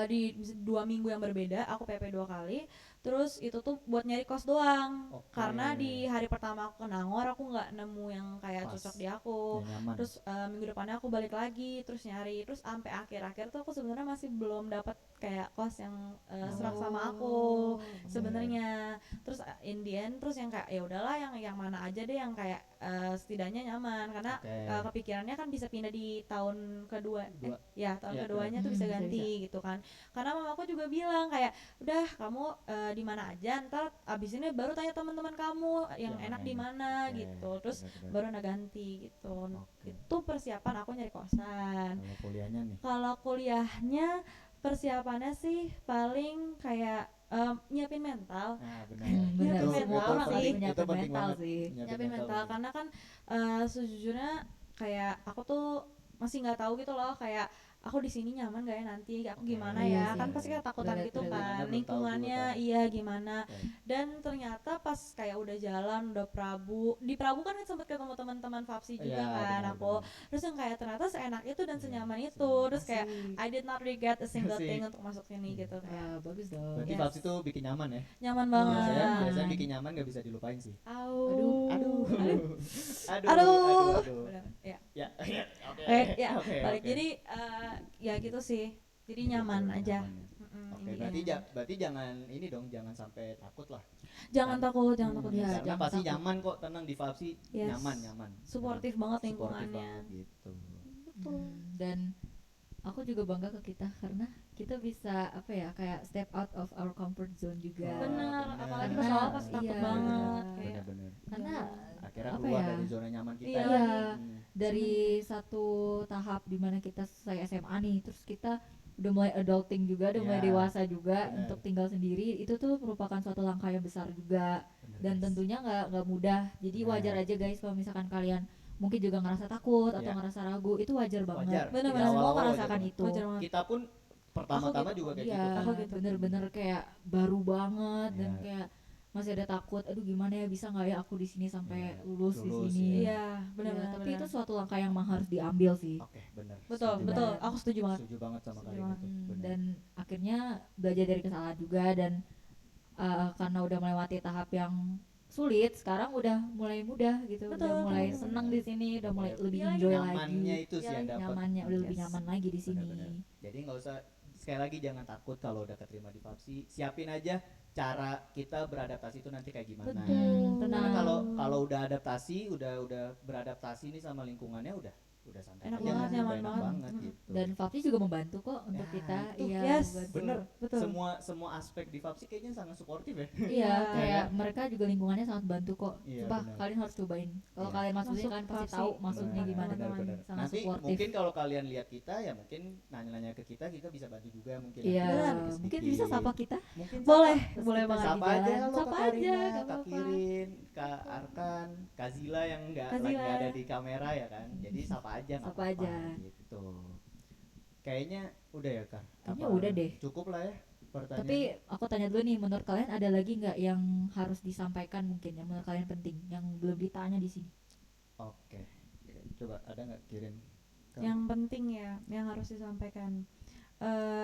di 2 minggu yang berbeda. Aku PP 2 kali. Terus itu tuh buat nyari kos doang. Oke. Karena di hari pertama aku ke Nangor aku nggak nemu yang kayak Pas. cocok di aku. Yang nyaman. Terus minggu depannya aku balik lagi terus nyari, terus sampai akhir-akhir tuh aku sebenarnya masih belum dapat kayak kos yang serak sama aku sebenarnya. Terus in the end terus yang kayak ya udahlah yang mana aja deh yang kayak setidaknya nyaman, karena Oke. kepikirannya kan bisa pindah di tahun kedua. Dua. Ya tahun Iya, keduanya tuh benar. bisa Bisa, ganti gitu kan, karena mamaku juga bilang kayak udah kamu di mana aja, ntar abis ini baru tanya teman-teman kamu yang enak di mana Oke, gitu, terus benar-benar. baru nak ganti gitu. Oke. Itu persiapan aku nyari kosan. Kalau kuliahnya nih. Kalau kuliahnya persiapannya sih paling kayak nyiapin mental. Nah, benar. Benar, Itu semua mental orang sih. lagi Itu menyiapkan penting mental banget. sih. Nyiapin mental karena kan sejujurnya kayak aku tuh masih nggak tahu gitu loh, kayak aku di sini nyaman gak ya nanti, aku Oke. gimana Iya ya, sih. kan pasti kayak takutan Bener, gitu bener. kan, Lingkungannya belum tahu lingkungannya dulu kan. iya gimana. Oke. Dan ternyata pas kayak udah jalan udah di Prabu kan sempet ketemu teman-teman Fapsi juga Iya, kan benar, aku, benar. terus yang kayak ternyata seenak itu dan Iya, senyaman itu, senyaman. terus kayak I did not regret a single Asik. thing untuk masuk sini gitu, kayak Bagus dong. Berarti Yes. Fabs itu bikin nyaman ya? nyaman Iya, banget. Biasanya bikin nyaman gak bisa dilupain sih. Aduh. Aduh. Bener, ya. Ya, oke. Ya, Oke, balik. oke. Jadi ya gitu sih. Jadi nyaman Gitu, aja. nyaman ya. Oke, Ini berarti ya. berarti jangan ini dong, jangan sampai takut lah. Jangan takut, jangan takut. Iya, Karena jangan pasti takut. nyaman kok, tenang di Fabsi, Yes. nyaman. Suportif banget Suportif lingkungannya. banget gitu. Dan aku juga bangga ke kita karena kita bisa apa ya kayak step out of our comfort zone juga. Wah, Bener, bener. apalagi pas Karena- awal pas takut iya, banget kayak Bener-bener. Karena Akhirnya apa keluar ya? dari zona nyaman kita. Iya. ya. Iya. Hmm. dari satu tahap dimana kita selesai SMA nih, terus kita udah mulai adulting juga, udah mulai Iya, dewasa juga bener. untuk tinggal sendiri, itu tuh merupakan suatu langkah yang besar juga. Bener, Dan guys. tentunya nggak mudah, jadi Bener. wajar aja guys kalau misalkan kalian mungkin juga ngerasa takut atau Iya. ngerasa ragu, itu wajar banget. Wajar. Bener-bener. Kita semua Awal-awal merasakan wajar itu. wajar banget. Kita pun pertama-tama Aku gitu. juga kayak Iya, gitu kan. Aku gitu. bener-bener kayak baru banget dan Iya. kayak masih ada takut, aduh gimana ya, bisa nggak ya aku di sini sampai Iya, lulus di lulus, sini. Iya, Ya, benar-benar. tapi itu suatu langkah yang memang harus diambil sih. Oke, bener. betul, Setuju betul. banget. Aku setuju banget. Setuju banget sama Setuju kalian banget. itu. Bener. Dan akhirnya belajar dari kesalahan juga, dan karena udah melewati tahap yang sulit, sekarang udah mulai mudah gitu, Betul, udah mulai betul. senang di sini, udah mulai Mulai lebih Iya lagi. enjoy nyamannya lagi. itu sih Iya yang lagi, dapat. Nyamannya udah lebih Yes. nyaman lagi di sini. Bener-bener. Jadi nggak usah, sekali lagi jangan takut kalau udah keterima di Fapsi, siapin aja cara kita beradaptasi itu nanti kayak gimana. Betul. Karena Tenang. kalau udah adaptasi, udah beradaptasi nih sama lingkungannya, udah santai Enak aja, banget, udah nyaman enak banget. banget Mm. gitu. Dan Fapsi juga membantu kok untuk Ya, kita. itu. Iya, Yes. membantu. Bener. Betul. Semua aspek di Fapsi kayaknya sangat suportif ya. Iya, Iya. kayak mereka juga lingkungannya sangat bantu kok. Iya, Sumpah, benar. kalian harus cobain. Kalau Iya. kalian masuk sini Masuk kalian pasti Fapsi. tahu masuknya Benar, gimana. benar. benar. Sangat Nanti suportif. mungkin kalau kalian lihat kita ya mungkin nanya-nanya ke kita bisa bantu juga mungkin. Iya, sedikit-sedikit. mungkin bisa sapa kita. Mungkin Boleh, Terus boleh kita banget. Sapa di aja jalan. lo Sapa Kak aja, Karina, gak Kak apa-apa. Kirin, Kak Arkan, Kak Zila yang Kak lagi Zila. ada di kamera ya kan. Jadi sapa aja nggak Sapa apa-apa aja. gitu. Kayaknya udah ya Kak. Kayaknya Apa udah deh. Cukup lah ya. Pertanyaan. Tapi aku tanya dulu nih, menurut kalian ada lagi nggak yang harus disampaikan mungkin yang menurut kalian penting yang belum ditanya di sini? Oke. Coba ada nggak Kirin? Kamu? Yang penting ya yang harus disampaikan.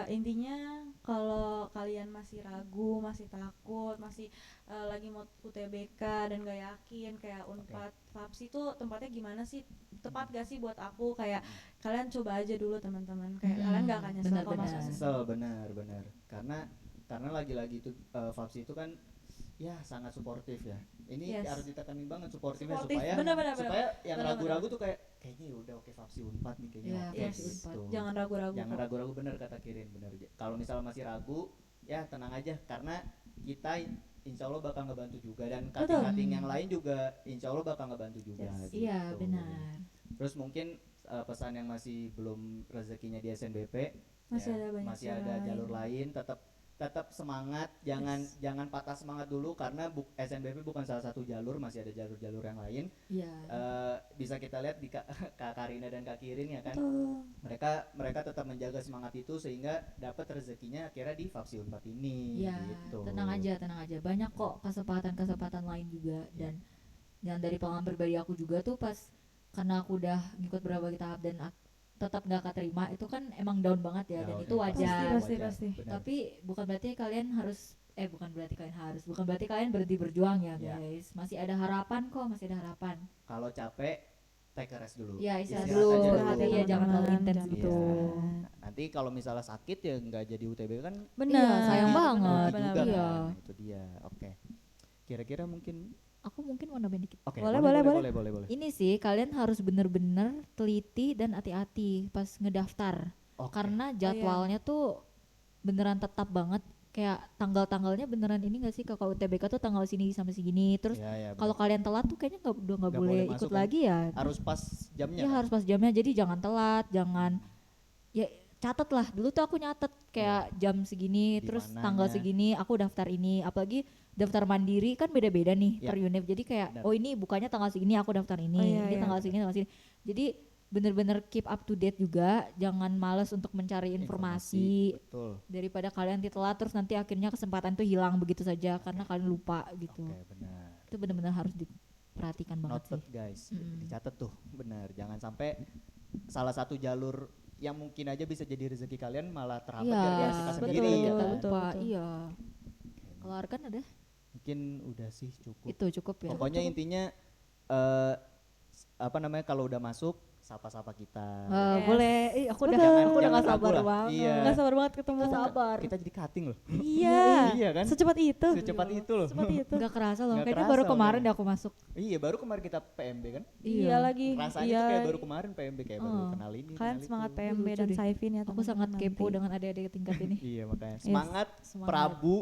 Intinya kalau kalian masih ragu, masih takut, masih lagi mau UTBK dan gak yakin kayak Unpad Fapsi tuh tempatnya gimana sih, tepat gak sih buat aku, kayak kalian coba aja dulu teman-teman, kayak kalian gak akan nyesel kalau benar-benar. masuk Nyesel, benar. Karena lagi-lagi itu Fapsi itu kan ya sangat suportif ya. Ini Yes. harus ditekanin banget suportifnya Suportif, supaya benar. supaya yang Benar, ragu-ragu tuh kayaknya ya udah oke Fapsi Unpad nih kayaknya. Iya, oke, Yes. Fapsi Unpad. gitu. Jangan ragu-ragu. Jangan kok. ragu-ragu, bener kata Kirin, bener. Kalau misalnya masih ragu, ya tenang aja karena kita insya Allah bakal ngebantu juga dan Betul. cutting-cutting yang lain juga insya Allah bakal ngebantu juga. Yes. gitu. Iya, benar. Terus mungkin pesan yang masih belum rezekinya di SNBP, Masih ya, ada banyak masih cara ada lain. jalur lain, tetap semangat, jangan patah semangat dulu karena SNBP bukan salah satu jalur, masih ada jalur-jalur yang lain. Iya. Bisa kita lihat di Kak Karina dan Kak Kirin ya kan, Betul. mereka tetap menjaga semangat itu sehingga dapat rezekinya akhirnya di Fapsi Unpad ini. Iya, gitu. tenang aja. Banyak kok kesempatan lain juga dan yang dari pengalaman pribadi aku juga tuh pas karena aku udah ngikut berbagai tahap dan tetap nggak keterima itu kan emang down banget ya dan itu wajar. Pasti. Benar. Tapi bukan berarti kalian harus bukan berarti kalian berhenti berjuang ya Ya. guys. Masih ada harapan kok, masih ada harapan. Kalau capek take a rest dulu. Ya istirahat Istirahat dulu, aja Istirahat ya, iya jangan terlalu teman-teman, intens jangan gitu. Iya. Nanti kalau misalnya sakit ya nggak jadi UTBK kan. Benar. Iya, sayang rugi banget. juga Iya. kan. Itu dia. Oke. Kira-kira mungkin Aku mungkin mau nambahin dikit. oke. Boleh. Ini sih kalian harus bener-bener teliti dan hati-hati pas ngedaftar. Oke. Karena jadwalnya tuh beneran tetap banget. Kayak tanggal-tanggalnya beneran ini gak sih kalau UTBK tuh tanggal sini sampai segini. Terus Ya, kalau kalian telat tuh kayaknya udah nggak Nggak boleh boleh ikut masuk kan? lagi ya. harus pas jamnya. Iya kan? harus pas jamnya. Jadi jangan telat, jangan ya catet lah. Dulu tuh aku nyatet kayak jam segini, Di terus mananya. tanggal segini aku daftar ini. Apalagi daftar mandiri kan beda-beda nih Ya. per univ. Jadi kayak Benar. oh ini bukannya tanggal segini aku daftar ini, Oh, iya, ini iya. tanggal segini tanggal segini. Jadi bener-bener keep up to date juga. Jangan males untuk mencari informasi. Betul. Daripada kalian telat terus nanti akhirnya kesempatan tuh hilang begitu saja karena kalian lupa gitu. Oke, benar. Itu bener-bener harus diperhatikan banget Noted sih. guys, Mm-mm. dicatat tuh, benar. Jangan sampai salah satu jalur yang mungkin aja bisa jadi rezeki kalian malah terhambat Iya, gara-gara kita betul, sendiri ya betul, kan? betul. lupa. Iya. Kalau Arkan ada? Mungkin udah sih cukup. Itu cukup ya. Pokoknya intinya apa namanya kalau udah masuk sapa-sapa kita. Yes. Boleh. Aku udah Betul. aku udah Jangan gak sabar ragu lah. banget. Iya. Nggak sabar banget ketemu. Nggak sabar. Kita jadi cutting loh. Iya. Iya kan? Secepat itu. Secepat itu loh. Secepat itu. Nggak kerasa loh. Nggak Kayaknya kerasa baru kemarin makanya. deh aku masuk. Iya, baru kemarin kita PMB kan? Iya lagi. Rasanya Iya. tuh kayak baru kemarin PMB kayak baru Oh. kenal ini. Kalian kenal semangat itu. PMB Lucu dan deh. Saifin ya Aku teman-teman sangat kepo nanti. dengan adik-adik tingkat ini. Iya makanya. Yes. Semangat, Semangat. Prabu,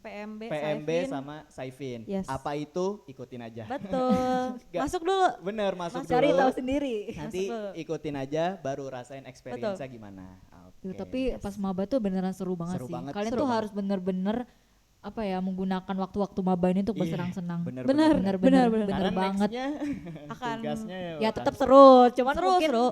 PMB, PMB Saifin. sama Saifin. Yes. Apa itu? Ikutin aja. Betul. Nggak- Masuk dulu. Bener, masuk Cari dulu. tahu sendiri. Nanti Masuk dulu. ikutin aja baru rasain experience-nya gimana. Tuh, Oke. tapi pas maba tuh beneran seru banget Seru sih. banget, Kalian seru tuh banget. harus bener-bener apa ya menggunakan waktu-waktu maba ini untuk Iya, bersenang-senang. bener, Benar, bener. benar. Bener Karena banget. next-nya Akan- tugasnya Ya bakal- tetap seru, cuman Seru, mungkin seru.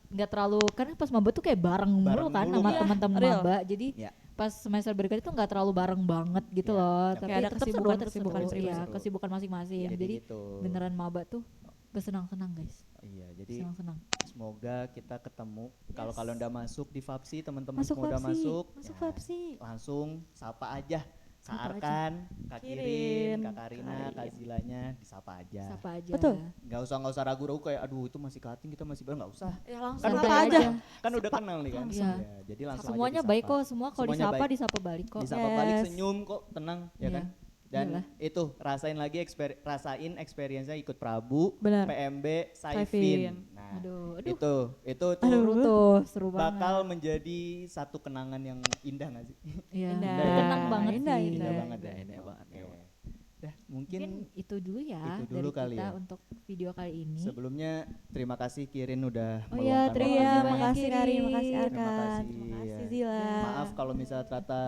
nggak terlalu karena pas maba tuh kayak bareng mulu Bareng kan mulu, sama Kak. teman-teman Real. maba. Jadi Ya. pas semester berikutnya tuh nggak terlalu bareng banget gitu Ya, loh. tapi Tapi ada tetap kesibukan- seru, kesibukan iya, masing-masing. kesibukan masing-masing. Jadi Jadi gitu. beneran maba tuh bersenang-senang guys. Iya, jadi Senang-senang. semoga kita ketemu. Kalau Yes. kalian udah masuk di Fapsi, teman-teman Masuk semua udah Fapsi. masuk. Masuk ya, Fapsi. Langsung sapa aja. Kak Sapa aja. Arkan, Kak Kirin, Kirin, Kak Karina, Kak Zilanya, disapa aja. Sapa aja. Betul. Nggak usah ragu-ragu kayak aduh itu masih cutting kita masih bareng, nggak usah. Ya langsung Kan Santai udah apa aja. Kan udah kenal nih kan. Iya. Ya, jadi langsung Semuanya aja baik disapa. kok, semua kalau Semuanya disapa baik. disapa balik kok. Disapa balik Yes. senyum kok, tenang ya Iya. kan. Dan Iyalah. itu rasain lagi rasain experience-nya ikut Prabu, Benar. PMB, Saifin. Saifin. Nah, Aduh, itu tuh seru tuh, seru bakal banget. menjadi satu kenangan yang indah gak sih? Iya, Indah. berkenang banget Indah, sih. indah. banget ya. indah banget, Oke. indah Dah, mungkin Mungkin itu dulu ya itu dulu dari kali kita ya. untuk video kali ini. sebelumnya terima kasih Kirin udah Oh iya, meluangkan terima Iya, kasih waktunya. banyak, makasih Karin, makasih Kirin. Arkan, Terima kasih, terima kasih ya. Zila. Maaf kalau misalnya ternyata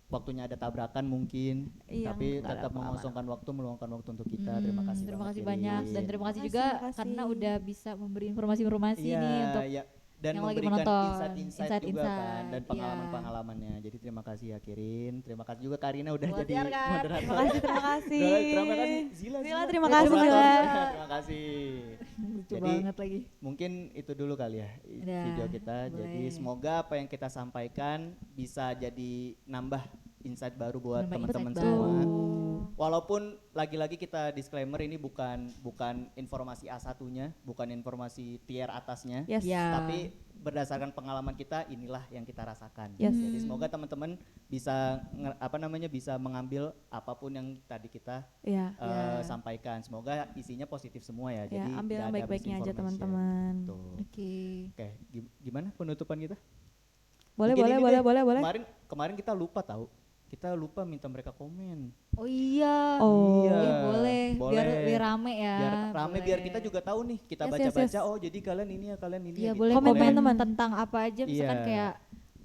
waktunya ada tabrakan mungkin, Iya, tapi nggak ada tetap apa-apa. mengosongkan waktu, meluangkan waktu untuk kita. Terima kasih Terima banget, kasih Kirin. banyak dan terima kasih Makasih, juga makasih. karena udah bisa memberi informasi-informasi Iya, nih untuk ya, dan Yang lagi memberikan menonton. insight juga kan Insight, dan iya. pengalaman-pengalamannya. Jadi terima kasih ya Kirin, terima kasih juga Karina udah jadi Wajar kan? moderator. Terima kasih, terima kasih. Terima kasih Zila. Zila, terima kasih, Zila. Terima kasih. Lucu Jadi, banget lagi. Mungkin itu dulu kali ya Udah, video kita. Jadi boleh. semoga apa yang kita sampaikan bisa jadi nambah insight baru buat Nambah teman-teman insight semua. baru. Walaupun lagi-lagi kita disclaimer ini bukan informasi A1-nya, bukan informasi tier atasnya. Yes. Ya. Tapi berdasarkan pengalaman kita inilah yang kita rasakan. Yes. Jadi semoga teman-teman bisa bisa mengambil apapun yang tadi kita Iya. sampaikan. Semoga isinya positif semua ya. Ya, Jadi ambil nggak yang ada baik-baiknya aja misinformation. teman-teman. Tuh. Oke. Oke, gimana penutupan kita? Boleh, Mungkin boleh, ini boleh, deh, boleh, boleh. Kemarin kita lupa tahu. Kita lupa minta mereka komen. Oh iya. Oh. Iya. Iya, boleh. Biar Boleh. rame ya. Biar rame, biar boleh. kita juga tahu nih. Kita Yes, baca-baca, yes, yes. oh jadi kalian ini ya, kalian ini Iya ya. boleh Komen, komen, teman-teman. tentang apa aja misalkan Iya. kayak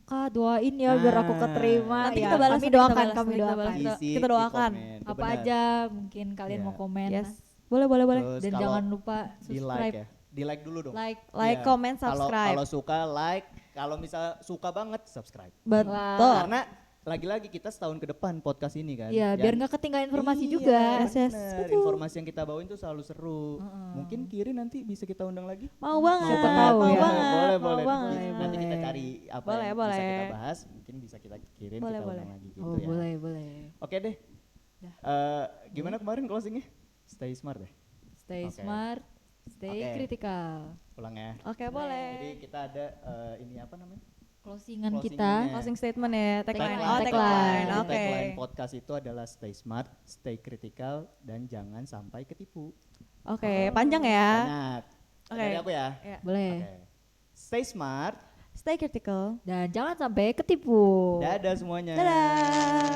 Kak doain ya biar aku keterima. Nanti Ya, kita balas, kami nanti kita doakan, balas, kami nanti kita doakan. balas. Isi kita di doakan. komen. Itu Apa benar. aja mungkin kalian Iya. mau komen. Yes. Boleh, boleh, boleh. Terus Dan kalau jangan lupa di like subscribe, ya. Di like dulu dong. like. Like, Iya. comment, subscribe. Kalau suka like, kalau misal suka banget subscribe. Betul. Wah. Karena lagi-lagi kita setahun ke depan podcast ini kan. Iya, biar nggak ketinggalan informasi Iya, juga. Yes, yes. bener. Betul. Informasi yang kita bawain tuh selalu seru. Mungkin Kiri nanti bisa kita undang lagi. Mau banget. Siapa tahu mau ya. banget. Boleh, mau boleh. banget. Nanti kita boleh. cari apa Boleh, yang boleh. bisa kita bahas, mungkin bisa kita kirim, Boleh, kita undang boleh. lagi gitu Oh ya. boleh boleh. Oke deh. Dah. Gimana kemarin closingnya? Stay smart deh. Stay Oke. smart, stay Oke. critical. Ulang ya. Oke, boleh. Jadi kita ada ini apa namanya? Closingan Closingannya. kita. Closing statement ya, tagline. Tagline. Oh, tagline. Jadi Oke. tagline podcast itu adalah stay smart, stay critical, dan jangan sampai ketipu. Oke, panjang ya. Banyak. Oke. Dari aku ya. Ya. Boleh. Oke. Stay smart. Stay critical. Dan jangan sampai ketipu. Dadah semuanya. Dadah.